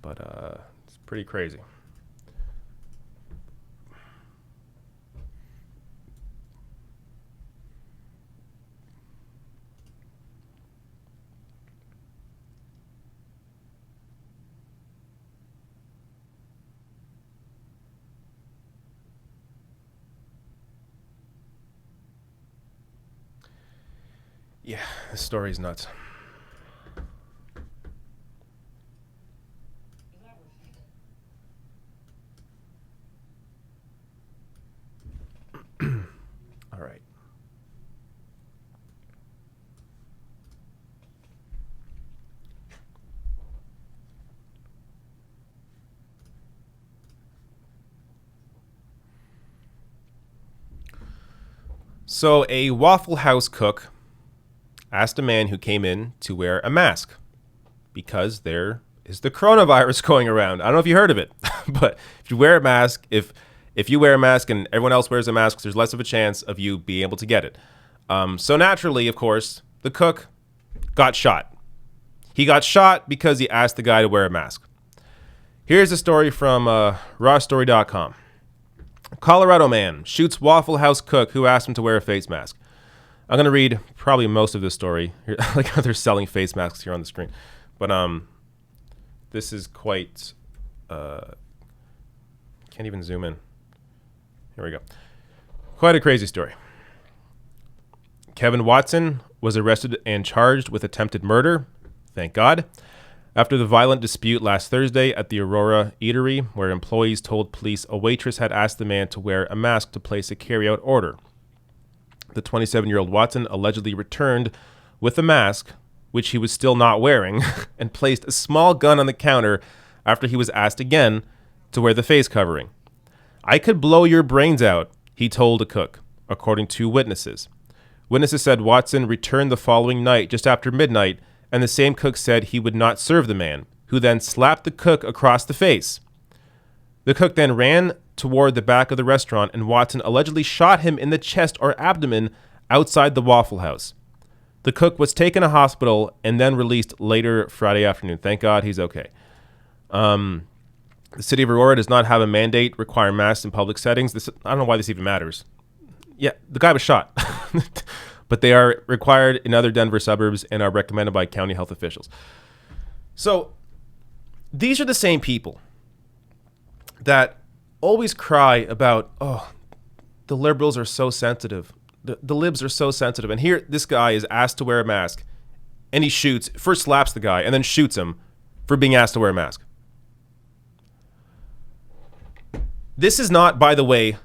but it's pretty crazy. Yeah, this story's nuts. All right. So a Waffle House cook asked a man who came in to wear a mask because there is the coronavirus going around. I don't know if you heard of it, but if you wear a mask, if you wear a mask and everyone else wears a mask, there's less of a chance of you being able to get it. So naturally, of course, the cook got shot. He got shot because he asked the guy to wear a mask. Here's a story from rawstory.com. Colorado man shoots Waffle House cook who asked him to wear a face mask. I'm going to read probably most of this story. Like how they're selling face masks here on the screen. But this is quite... can't even zoom in. Here we go. Quite a crazy story. Kevin Watson was arrested and charged with attempted murder. Thank God. After the violent dispute last Thursday at the Aurora Eatery, where employees told police a waitress had asked the man to wear a mask to place a carry-out order. The 27-year-old Watson allegedly returned with a mask, which he was still not wearing, and placed a small gun on the counter after he was asked again to wear the face covering. "I could blow your brains out," he told a cook, according to witnesses. Witnesses said Watson returned the following night just after midnight, and the same cook said he would not serve the man, who then slapped the cook across the face. The cook then ran toward the back of the restaurant, and Watson allegedly shot him in the chest or abdomen outside the Waffle House. The cook was taken to hospital and then released later Friday afternoon. Thank God he's okay. The city of Aurora does not have a mandate requiring masks in public settings. I don't know why this even matters. Yeah, the guy was shot. But they are required in other Denver suburbs and are recommended by county health officials. So these are the same people that always cry about, oh, the liberals are so sensitive. the libs are so sensitive. And here, this guy is asked to wear a mask, and he shoots, first slaps the guy, and then shoots him for being asked to wear a mask. This is not, by the way,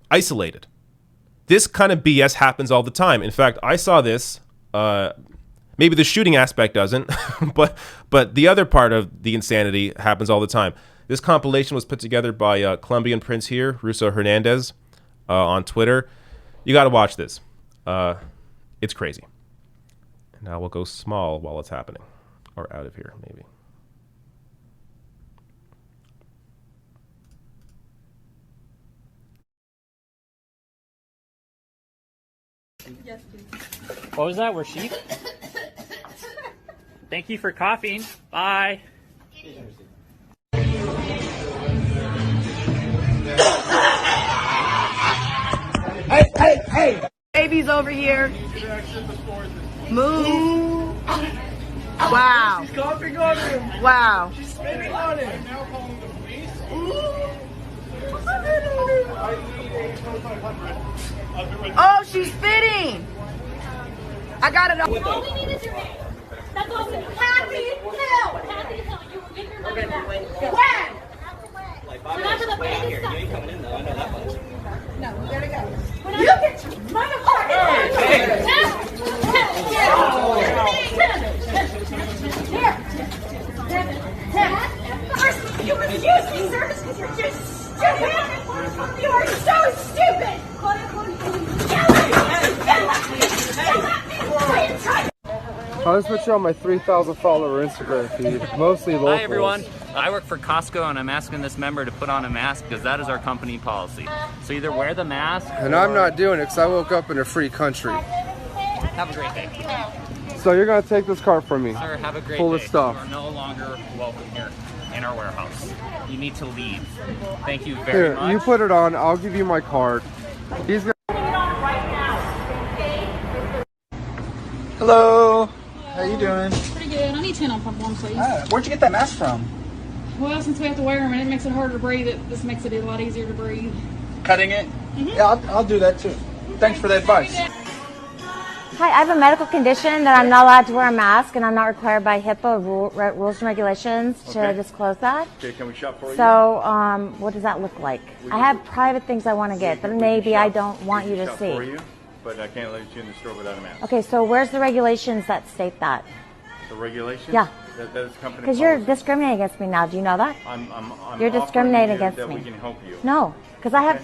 isolated. This kind of BS happens all the time. In fact, I saw this. Maybe the shooting aspect doesn't, but the other part of the insanity happens all the time. This compilation was put together by Colombian Prince here, Russo Hernandez, on Twitter. You got to watch this. It's crazy. Now we'll go small while it's happening, or out of here maybe. Yes, please. What was that? We're sheep? Thank you for coughing. Bye. Hey! Baby's over here. Move. Wow. She's coughing on him. Wow. She's spitting on him. Now calling the police. Oh, she's spitting. I got it. All we need is your name. That's all we need. Happy Hill. Happy Hill. You will get your money back. When? Remember the baby stuff. You ain't coming in though. I know that much. No, we gotta go. You get your motherfucking you refuse these services. You're just stupid. You are so stupid. I just put you on my 3,000 follower Instagram feed, mostly locals. Hi everyone. I work for Costco and I'm asking this member to put on a mask because that is our company policy. So either wear the mask And I'm not doing it because I woke up in a free country. have a great day. So you're going to take this cart from me. Sir, have a great Full day. of stuff. You are no longer welcome here in our warehouse. You need to leave. Thank you very Here, much. you put it on. I'll give you my card. He's gonna... Hello. How you doing? Pretty good. I need 10 on pump one, please. Where'd you get that mask from? Well, since we have to wear them and it makes it harder to breathe, this makes it a lot easier to breathe. Cutting it? Yeah, I'll do that too. Thanks for the advice. Hi, I have a medical condition that I'm not allowed to wear a mask, and I'm not required by HIPAA rules and regulations to disclose that. Okay, can we shop for you? So, what does that look like? I have private things I want to get that maybe I don't want you to shop see. for you, but I can't let you in the store without a mask. Okay, so where's the regulations that state that? The regulations? Yeah. That is company Because you're policy. discriminating against me now. Do you know that? I'm You're offering discriminating you against that me. we can help you. No, because I have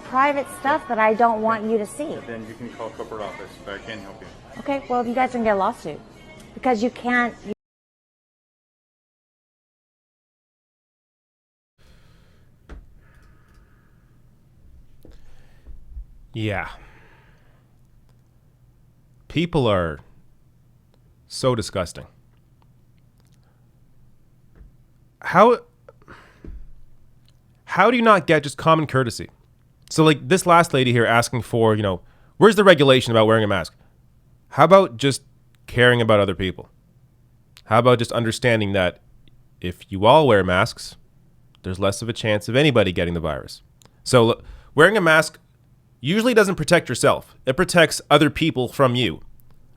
private stuff that I don't want you to see. Then you can call corporate office, but I can't help you. Okay, well, you guys can get a lawsuit because you can't. Yeah. People are so disgusting. How do you not get just common courtesy? So like this last lady here asking for, where's the regulation about wearing a mask? How about just caring about other people? How about just understanding that if you all wear masks, there's less of a chance of anybody getting the virus. So wearing a mask usually doesn't protect yourself. It protects other people from you.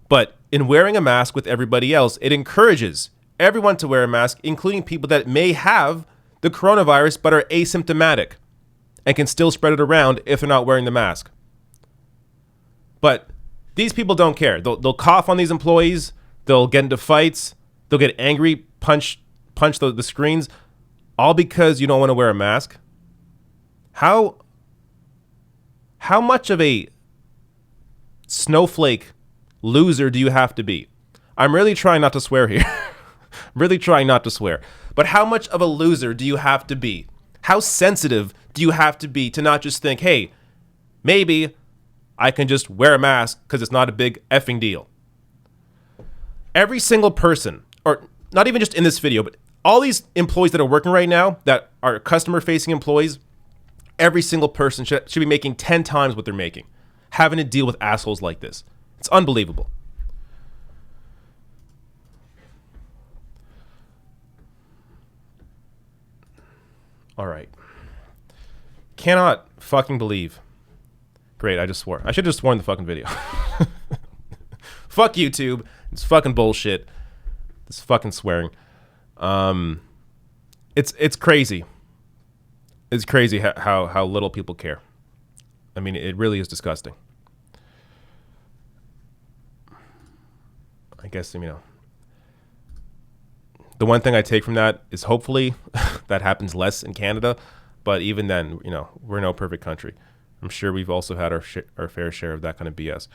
But in wearing a mask with everybody else, it encourages everyone to wear a mask, including people that may have the coronavirus but are asymptomatic and can still spread it around if they're not wearing the mask. But these people don't care. They'll cough on these employees. They'll get into fights. They'll get angry, punch the screens, all because you don't want to wear a mask. How much of a snowflake loser do you have to be? I'm really trying not to swear here. Really trying not to swear. But how much of a loser do you have to be? How sensitive do you have to be to not just think, hey, maybe I can just wear a mask because it's not a big effing deal? Every single person, or not even just in this video, but all these employees that are working right now that are customer-facing employees, every single person should be making 10 times what they're making, having to deal with assholes like this. It's unbelievable. All right. Cannot fucking believe Great, I just swore. I should have just sworn in the fucking video. Fuck YouTube. It's fucking bullshit. It's fucking swearing. It's crazy. It's crazy how little people care. I mean, it really is disgusting. I guess, you know, the one thing I take from that is hopefully that happens less in Canada. But even then, you know, we're no perfect country. I'm sure we've also had our fair share of that kind of BS.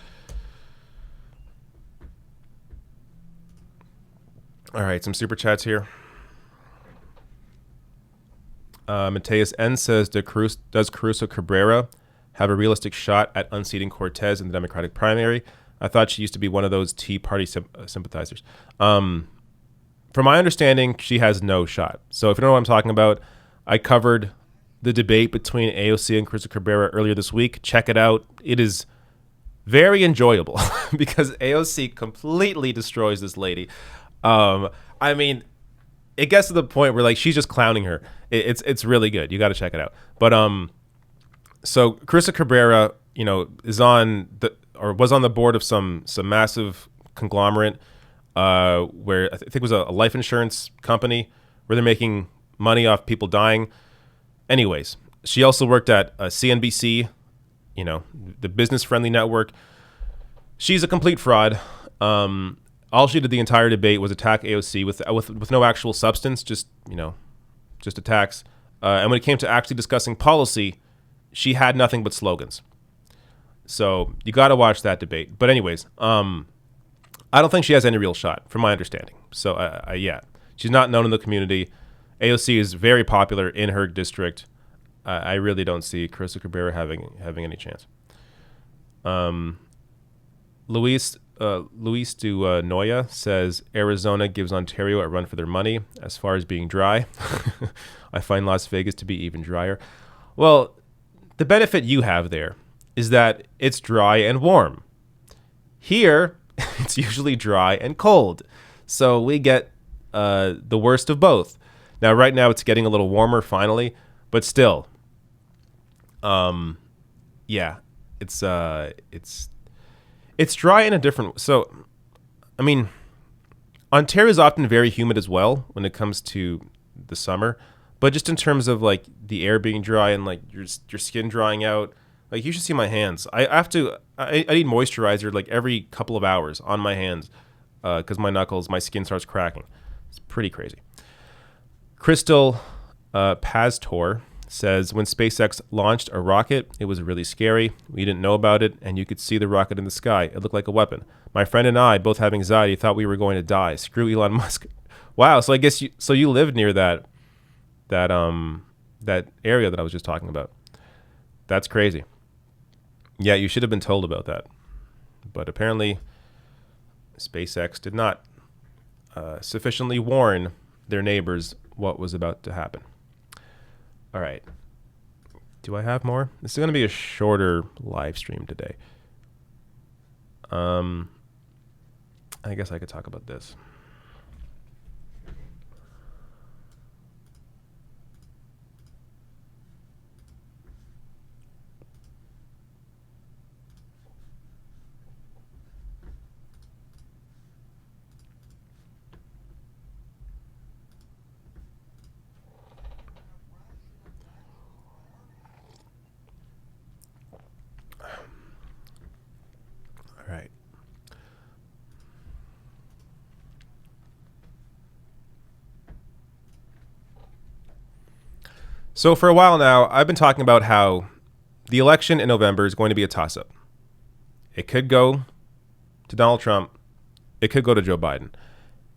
All right, some super chats here. Mateus N says, does Caruso Cabrera have a realistic shot at unseating Cortez in the Democratic primary? I thought she used to be one of those Tea Party sympathizers. From my understanding, she has no shot. So if you don't know what I'm talking about, I covered the debate between AOC and Caruso Cabrera earlier this week. Check it out. It is very enjoyable because AOC completely destroys this lady. I mean, it gets to the point where like she's just clowning her. It's really good. You got to check it out. But so Caruso Cabrera, you know, was on the board of some massive conglomerate where I think it was a life insurance company where they're making money off people dying. Anyways, she also worked at CNBC, you know, the business-friendly network. She's a complete fraud. All she did the entire debate was attack AOC with no actual substance, just attacks. And when it came to actually discussing policy, she had nothing but slogans. So you got to watch that debate. But anyways, I don't think she has any real shot, from my understanding. So yeah, she's not known in the community. AOC is very popular in her district. I really don't see Caruso Cabrera having any chance. Luis Du Noya says Arizona gives Ontario a run for their money as far as being dry. I find Las Vegas to be even drier. Well, the benefit you have there is that it's dry and warm. Here, it's usually dry and cold. So we get the worst of both. Now, right now, it's getting a little warmer finally, but still, yeah, it's dry in a different. So, I mean, Ontario is often very humid as well when it comes to the summer, but just in terms of like the air being dry and like your skin drying out, like you should see my hands. I need moisturizer like every couple of hours on my hands because my skin starts cracking. It's pretty crazy. Crystal Pastor says, when SpaceX launched a rocket, it was really scary. We didn't know about it, and you could see the rocket in the sky. It looked like a weapon. My friend and I, both have anxiety, thought we were going to die. Screw Elon Musk. Wow, so I guess you live near that area that I was just talking about. That's crazy. Yeah, you should have been told about that. But apparently, SpaceX did not sufficiently warn their neighbors what was about to happen. All right. Do I have more? This is going to be a shorter live stream today. I guess I could talk about this. So for a while now, I've been talking about how the election in November is going to be a toss-up. It could go to Donald Trump. It could go to Joe Biden.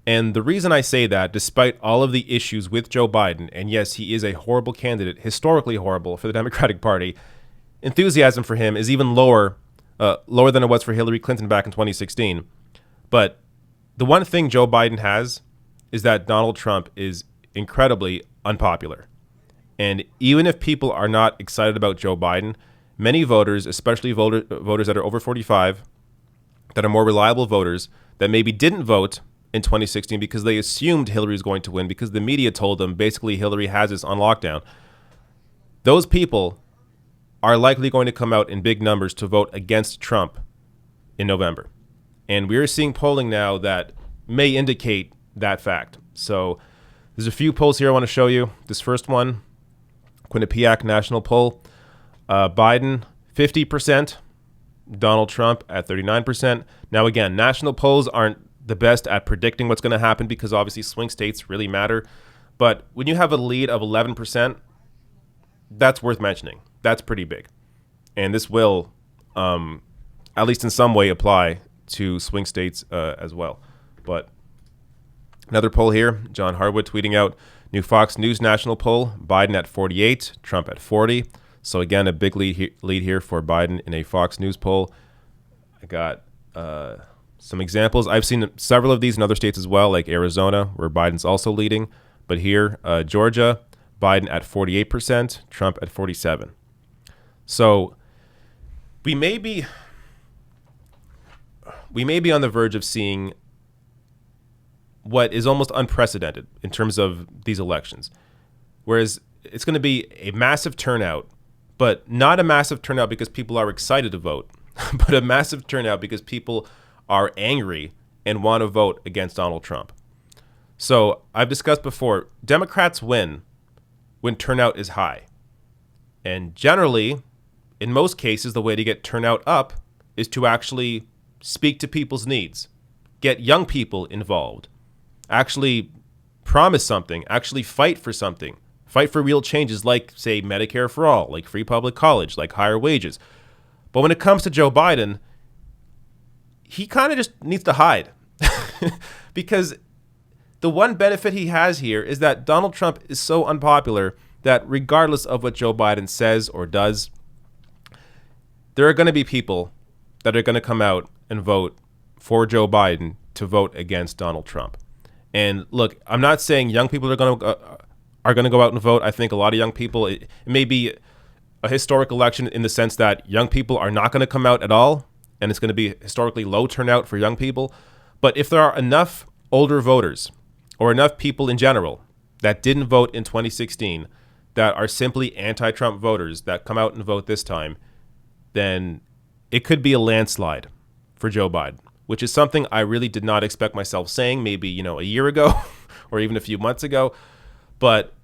And the reason I say that, despite all of the issues with Joe Biden, and yes, he is a horrible candidate, historically horrible for the Democratic Party, enthusiasm for him is even lower than it was for Hillary Clinton back in 2016. But the one thing Joe Biden has is that Donald Trump is incredibly unpopular. And even if people are not excited about Joe Biden, many voters, especially voters that are over 45, that are more reliable voters, that maybe didn't vote in 2016 because they assumed Hillary was going to win because the media told them basically Hillary has us on lockdown. Those people are likely going to come out in big numbers to vote against Trump in November. And we're seeing polling now that may indicate that fact. So there's a few polls here I want to show you. This first one, Quinnipiac National Poll, Biden 50%, Donald Trump at 39%. Now again, national polls aren't the best at predicting what's going to happen because obviously swing states really matter. But when you have a lead of 11%, that's worth mentioning. That's pretty big. And this will, at least in some way, apply to swing states as well. But another poll here, John Harwood tweeting out, new Fox News national poll, Biden at 48, Trump at 40. So again, a big lead here for Biden in a Fox News poll. I got some examples. I've seen several of these in other states as well, like Arizona, where Biden's also leading. But here, Georgia, Biden at 48%, Trump at 47%. So we may be on the verge of seeing what is almost unprecedented in terms of these elections. Whereas it's going to be a massive turnout, but not a massive turnout because people are excited to vote, but a massive turnout because people are angry and want to vote against Donald Trump. So I've discussed before, Democrats win when turnout is high. And generally, in most cases, the way to get turnout up is to actually speak to people's needs, get young people involved, actually promise something, actually fight for something, fight for real changes like, say, Medicare for all, like free public college, like higher wages. But when it comes to Joe Biden, he kind of just needs to hide because the one benefit he has here is that Donald Trump is so unpopular that regardless of what Joe Biden says or does, there are going to be people that are going to come out and vote for Joe Biden to vote against Donald Trump. And look, I'm not saying young people are going to go out and vote. I think a lot of young people, it may be a historic election in the sense that young people are not going to come out at all, and it's going to be historically low turnout for young people. But if there are enough older voters or enough people in general that didn't vote in 2016 that are simply anti-Trump voters that come out and vote this time, then it could be a landslide for Joe Biden, which is something I really did not expect myself saying maybe, a year ago or even a few months ago. But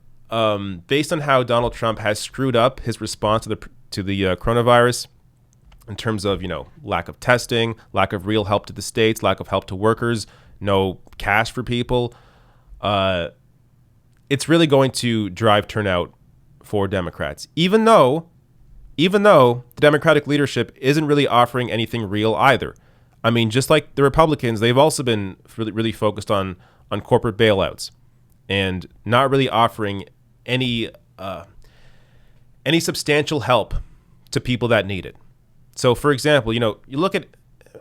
based on how Donald Trump has screwed up his response to the coronavirus in terms of, lack of testing, lack of real help to the states, lack of help to workers, no cash for people, it's really going to drive turnout for Democrats, even though the Democratic leadership isn't really offering anything real either. I mean, just like the Republicans, they've also been really focused on corporate bailouts and not really offering any substantial help to people that need it. So, for example, you look at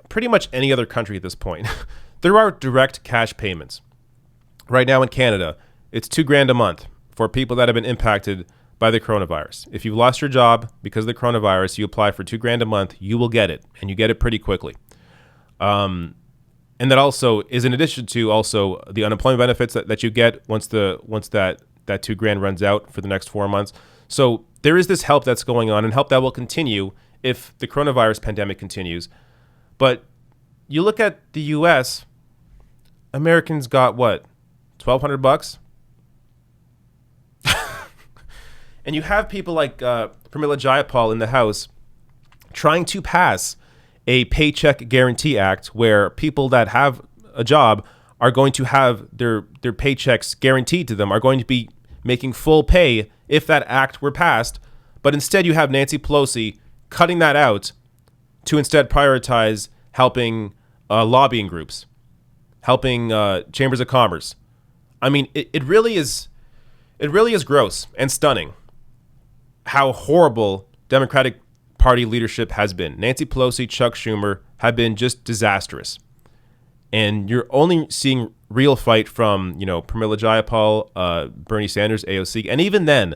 pretty much any other country at this point, there are direct cash payments. Right now in Canada, it's $2,000 a month for people that have been impacted by the coronavirus. If you've lost your job because of the coronavirus, you apply for $2,000 a month, you will get it, and you get it pretty quickly. And that also is in addition to also the unemployment benefits that you get once that $2,000 runs out for the next 4 months. So there is this help that's going on and help that will continue if the coronavirus pandemic continues. But you look at the U.S., Americans got what? $1,200? And you have people like Pramila Jayapal in the House trying to pass a Paycheck Guarantee Act where people that have a job are going to have their paychecks guaranteed to them, are going to be making full pay if that act were passed. But instead you have Nancy Pelosi cutting that out to instead prioritize helping lobbying groups, helping chambers of commerce. I mean, it really is gross and stunning how horrible Democratic Party leadership has been. Nancy Pelosi, Chuck Schumer have been just disastrous. And you're only seeing real fight from, Pramila Jayapal, Bernie Sanders, AOC. And even then,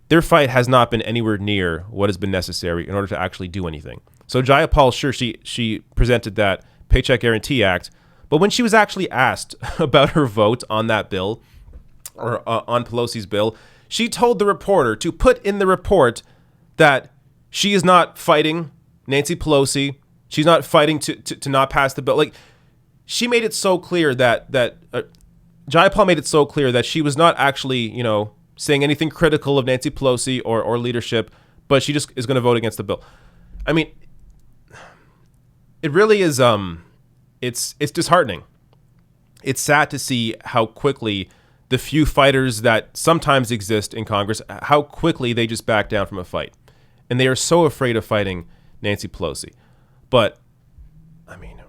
their fight has not been anywhere near what has been necessary in order to actually do anything. So Jayapal, sure, she presented that Paycheck Guarantee Act. But when she was actually asked about her vote on that bill, or on Pelosi's bill, she told the reporter to put in the report that She is not fighting Nancy Pelosi. She's not fighting to not pass the bill. Like, she made it so clear that Jayapal made it so clear that she was not actually, saying anything critical of Nancy Pelosi or leadership, but she just is going to vote against the bill. I mean, it really is. It's disheartening. It's sad to see how quickly the few fighters that sometimes exist in Congress, how quickly they just back down from a fight. And they are so afraid of fighting Nancy Pelosi. But, I mean,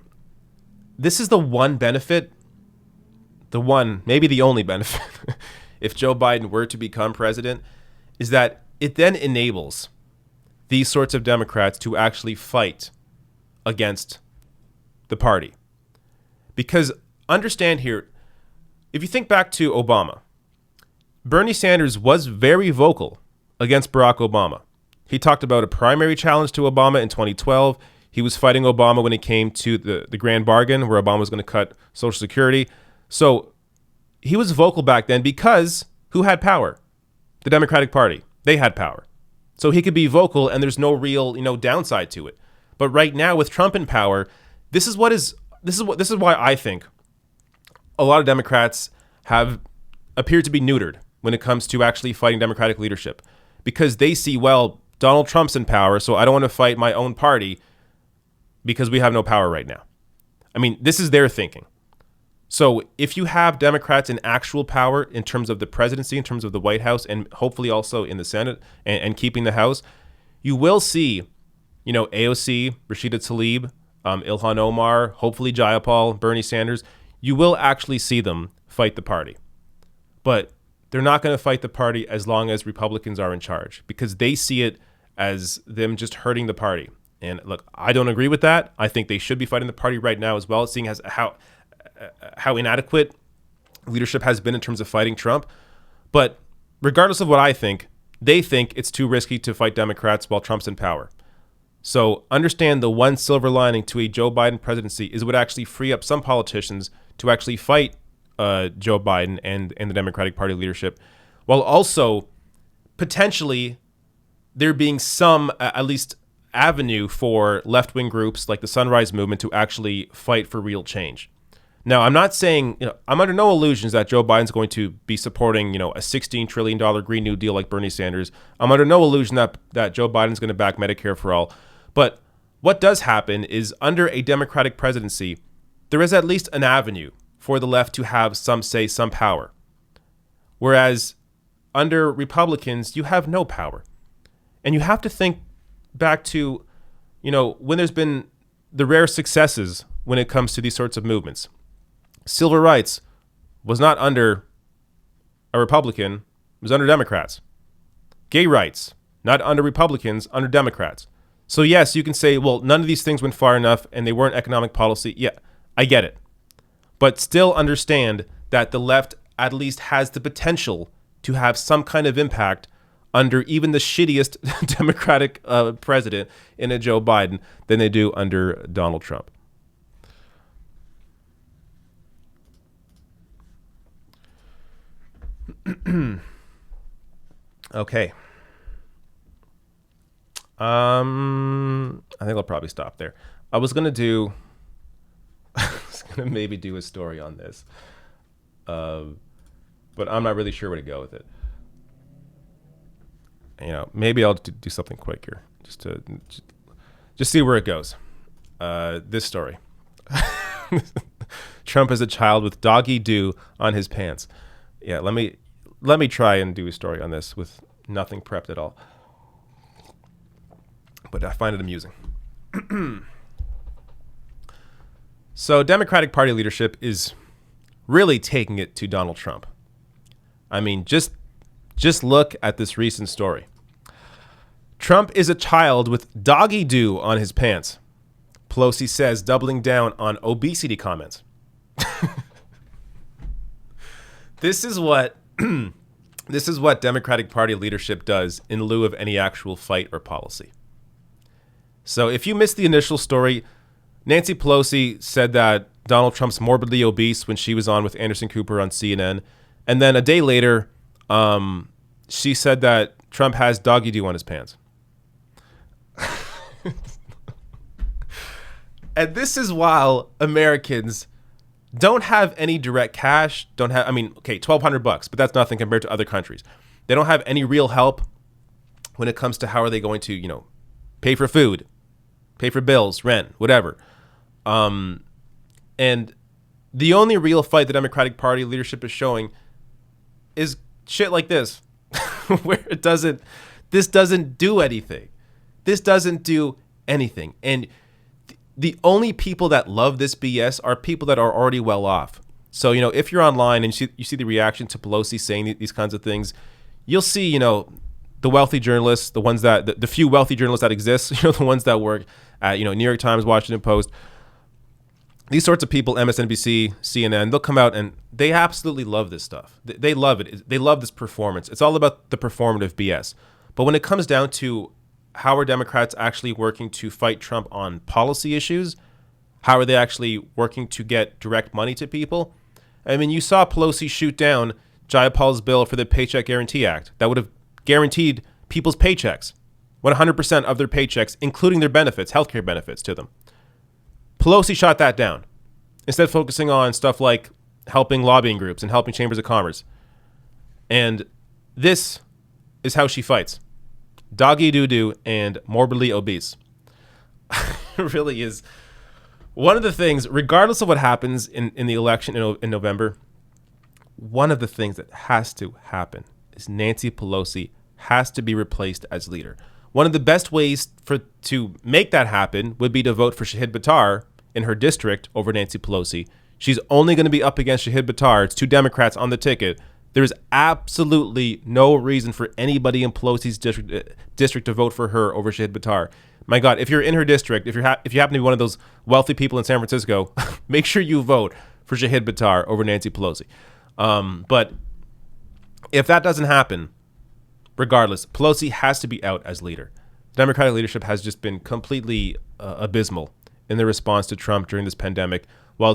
this is the one benefit, maybe the only benefit, if Joe Biden were to become president, is that it then enables these sorts of Democrats to actually fight against the party. Because understand here, if you think back to Obama, Bernie Sanders was very vocal against Barack Obama. He talked about a primary challenge to Obama in 2012. He was fighting Obama when it came to the grand bargain where Obama was going to cut Social Security. So he was vocal back then because who had power? The Democratic Party. They had power. So he could be vocal and there's no real, downside to it. But right now with Trump in power, this is why I think a lot of Democrats have appeared to be neutered when it comes to actually fighting Democratic leadership, because they see, well, Donald Trump's in power, so I don't want to fight my own party because we have no power right now. I mean, this is their thinking. So if you have Democrats in actual power in terms of the presidency, in terms of the White House, and hopefully also in the Senate and keeping the House, you will see, AOC, Rashida Tlaib, Ilhan Omar, hopefully Jayapal, Bernie Sanders, you will actually see them fight the party. But they're not going to fight the party as long as Republicans are in charge, because they see it as them just hurting the party. And look, I don't agree with that. I think they should be fighting the party right now as well, seeing as how inadequate leadership has been in terms of fighting Trump. But regardless of what I think, they think it's too risky to fight Democrats while Trump's in power. So understand the one silver lining to a Joe Biden presidency is it would actually free up some politicians to actually fight Joe Biden and the Democratic Party leadership, while also potentially there being some, at least, avenue for left-wing groups like the Sunrise Movement to actually fight for real change. Now, I'm not saying, I'm under no illusions that Joe Biden's going to be supporting, a $16 trillion Green New Deal like Bernie Sanders. I'm under no illusion that Joe Biden's going to back Medicare for all. But what does happen is under a Democratic presidency, there is at least an avenue for the left to have some say, some power. Whereas under Republicans, you have no power. And you have to think back to, when there's been the rare successes when it comes to these sorts of movements. Civil rights was not under a Republican, it was under Democrats. Gay rights, not under Republicans, under Democrats. So yes, you can say, well, none of these things went far enough and they weren't economic policy. Yeah, I get it. But still understand that the left at least has the potential to have some kind of impact under even the shittiest Democratic president in a Joe Biden than they do under Donald Trump. Okay. I think I'll probably stop there. I was gonna maybe do a story on this, but I'm not really sure where to go with it. Maybe I'll do something quick here, just see where it goes. This story: Trump as a child with doggy doo on his pants. Yeah, let me try and do a story on this with nothing prepped at all. But I find it amusing. So Democratic Party leadership is really taking it to Donald Trump. I mean, just look at this recent story. Trump is a child with doggy doo on his pants, Pelosi says, doubling down on obesity comments. This is what Democratic Party leadership does in lieu of any actual fight or policy. So if you missed the initial story, Nancy Pelosi said that Donald Trump's morbidly obese when she was on with Anderson Cooper on CNN. And then a day later, she said that Trump has doggy doo on his pants. And this is while Americans don't have any direct cash, don't have, I mean, okay, $1,200, but that's nothing compared to other countries. They don't have any real help when it comes to how are they going to, pay for food, pay for bills, rent, whatever. And the only real fight the Democratic Party leadership is showing is shit like this, where this doesn't do anything. This doesn't do anything. And the only people that love this BS are people that are already well off. So, if you're online and you see the reaction to Pelosi saying these kinds of things, you'll see, the wealthy journalists, the ones that, the few wealthy journalists that exist, the ones that work at, New York Times, Washington Post, these sorts of people, MSNBC, CNN, they'll come out and they absolutely love this stuff. They love it. They love this performance. It's all about the performative BS. But when it comes down to how are Democrats actually working to fight Trump on policy issues, how are they actually working to get direct money to people? I mean, you saw Pelosi shoot down Jayapal's bill for the Paycheck Guarantee Act that would have guaranteed people's paychecks, 100% of their paychecks, including their benefits, healthcare benefits to them. Pelosi shot that down, instead of focusing on stuff like helping lobbying groups and helping chambers of commerce. And this is how she fights. Doggy doo-doo and morbidly obese. It really is. One of the things, regardless of what happens in the election in November, one of the things that has to happen is Nancy Pelosi has to be replaced as leader. One of the best ways to make that happen would be to vote for Shahid Buttar in her district over Nancy Pelosi. She's only going to be up against Shahid Buttar. It's 2 Democrats on the ticket. There's absolutely no reason for anybody in Pelosi's district to vote for her over Shahid Buttar. My God, if you're in her district, if you happen to be one of those wealthy people in San Francisco, make sure you vote for Shahid Buttar over Nancy Pelosi. But if that doesn't happen, regardless, Pelosi has to be out as leader. The Democratic leadership has just been completely abysmal in their response to Trump during this pandemic. While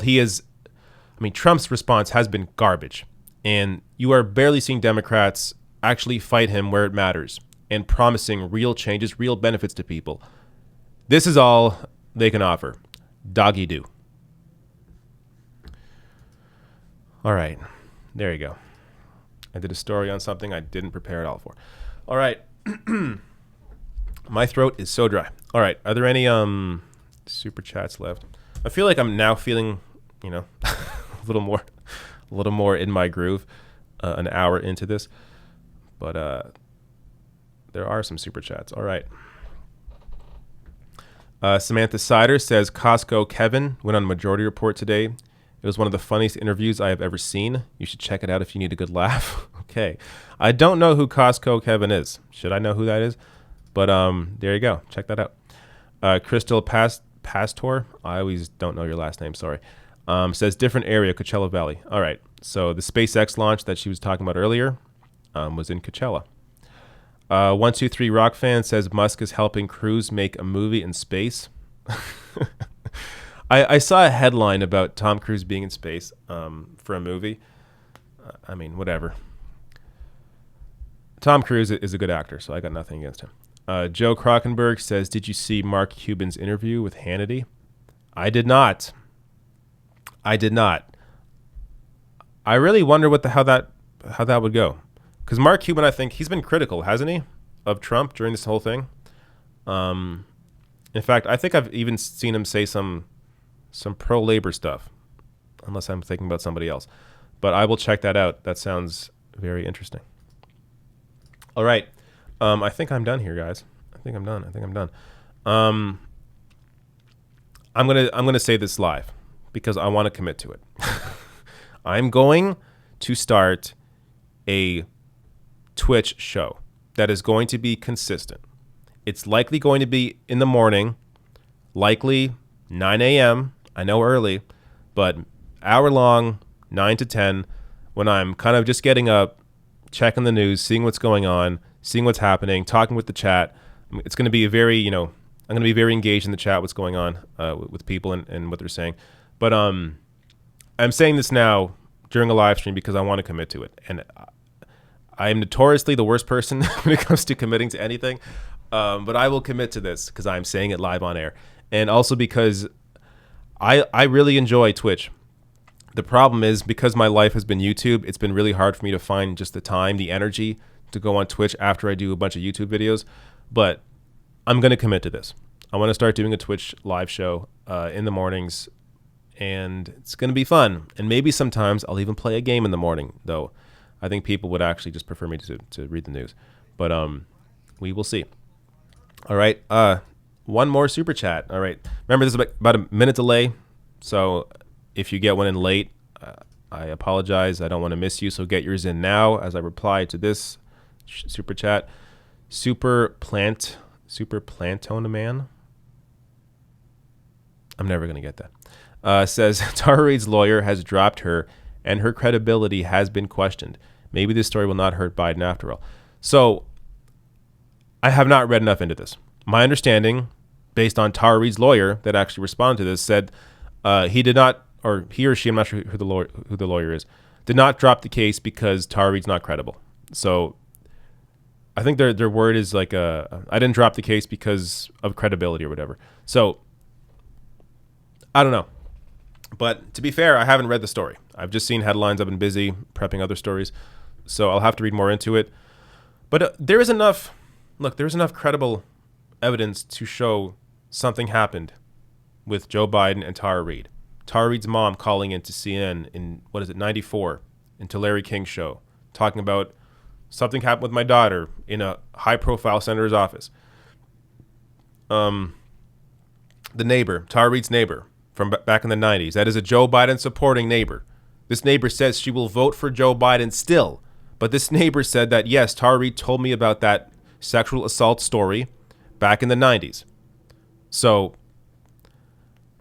Trump's response has been garbage. And you are barely seeing Democrats actually fight him where it matters and promising real changes, real benefits to people. This is all they can offer. Doggy do. All right. There you go. I did a story on something I didn't prepare at all for. All right. My throat is so dry. All right. Are there any super chats left? I feel like I'm now feeling, a little more in my groove an hour into this. But there are some super chats. All right. Samantha Sider says, Costco Kevin went on Majority Report today. It was one of the funniest interviews I have ever seen. You should check it out if you need a good laugh. Okay. I don't know who Costco Kevin is. Should I know who that is? But there you go. Check that out. Crystal Pastor. I always don't know your last name. Sorry. Says different area, Coachella Valley. All right. So the SpaceX launch that she was talking about earlier was in Coachella. 123 Rock fan says Musk is helping crews make a movie in space. I saw a headline about Tom Cruise being in space for a movie. Whatever. Tom Cruise is a good actor, so I got nothing against him. Joe Krockenberg says, did you see Mark Cuban's interview with Hannity? I did not. I really wonder how that would go. Because Mark Cuban, I think, he's been critical, hasn't he, of Trump during this whole thing? In fact, I think I've even seen him say some pro-labor stuff, unless I'm thinking about somebody else. But I will check that out. That sounds very interesting. All right. I think I'm done here, guys. I think I'm done. I'm gonna say this live because I want to commit to it. I'm going to start a Twitch show that is going to be consistent. It's likely going to be in the morning, likely 9 a.m. I know early, but hour long, 9 to 10, when I'm kind of just getting up, checking the news, seeing what's going on, seeing what's happening, talking with the chat. It's going to be I'm going to be very engaged in the chat, what's going on with people and what they're saying. But I'm saying this now during a live stream because I want to commit to it. And I am notoriously the worst person when it comes to committing to anything. But I will commit to this because I'm saying it live on air. And also because I really enjoy Twitch. The problem is because my life has been YouTube, it's been really hard for me to find just the time, the energy to go on Twitch after I do a bunch of YouTube videos. But I'm going to commit to this. I want to start doing a Twitch live show in the mornings, and it's going to be fun. And maybe sometimes I'll even play a game in the morning, though. I think people would actually just prefer me to read the news. But we will see. All right. One more super chat. All right. Remember, this is about a minute delay. So if you get one in late, I apologize. I don't want to miss you. So get yours in now as I reply to this super chat. Super Plantona Man. I'm never going to get that. Says Tara Reade's lawyer has dropped her and her credibility has been questioned. Maybe this story will not hurt Biden after all. So I have not read enough into this. My understanding, based on Tara Reade's lawyer that actually responded to this, said he did not, or he or she, I'm not sure who the lawyer is, did not drop the case because Tara Reade's not credible. So I think their word is like, I didn't drop the case because of credibility or whatever. So I don't know. But to be fair, I haven't read the story. I've just seen headlines. I've been busy prepping other stories. So I'll have to read more into it. But there is enough credible evidence to show something happened with Joe Biden and Tara Reade. Tara Reade's mom calling into CNN in, 94, into Larry King's show, talking about something happened with my daughter in a high-profile senator's office. The neighbor, Tara Reade's neighbor from back in the 90s, that is a Joe Biden supporting neighbor. This neighbor says she will vote for Joe Biden still. But this neighbor said that, yes, Tara Reade told me about that sexual assault story back in the 90s. So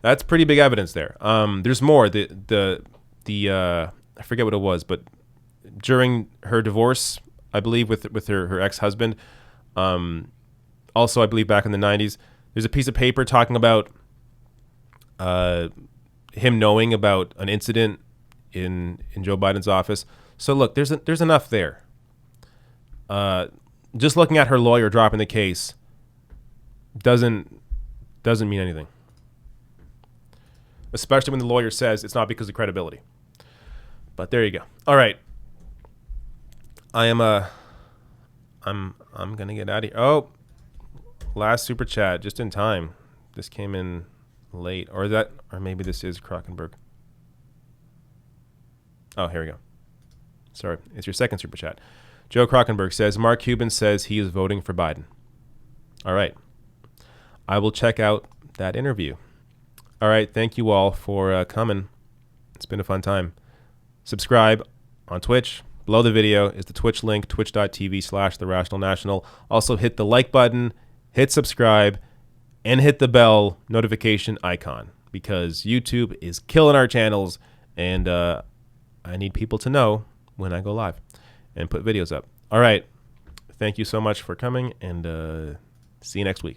that's pretty big evidence there. There's more. The I forget what it was, but during her divorce, I believe with her ex-husband, also I believe back in the 90s, there's a piece of paper talking about him knowing about an incident in Joe Biden's office. So look, there's enough there. Just looking at her lawyer dropping the case doesn't mean anything. Especially when the lawyer says it's not because of credibility. But there you go. All right. I'm gonna get out of here. Oh, last super chat just in time. This came in late, or maybe this is Krockenberg. Oh, here we go. Sorry, it's your second super chat. Joe Krockenberg says, Mark Cuban says he is voting for Biden. All right. I will check out that interview. All right. Thank you all for coming. It's been a fun time. Subscribe on Twitch. Below the video is the Twitch link, twitch.tv/TheRationalNational. Also hit the like button, hit subscribe, and hit the bell notification icon because YouTube is killing our channels, and I need people to know when I go live and put videos up. All right. Thank you so much for coming, and see you next week.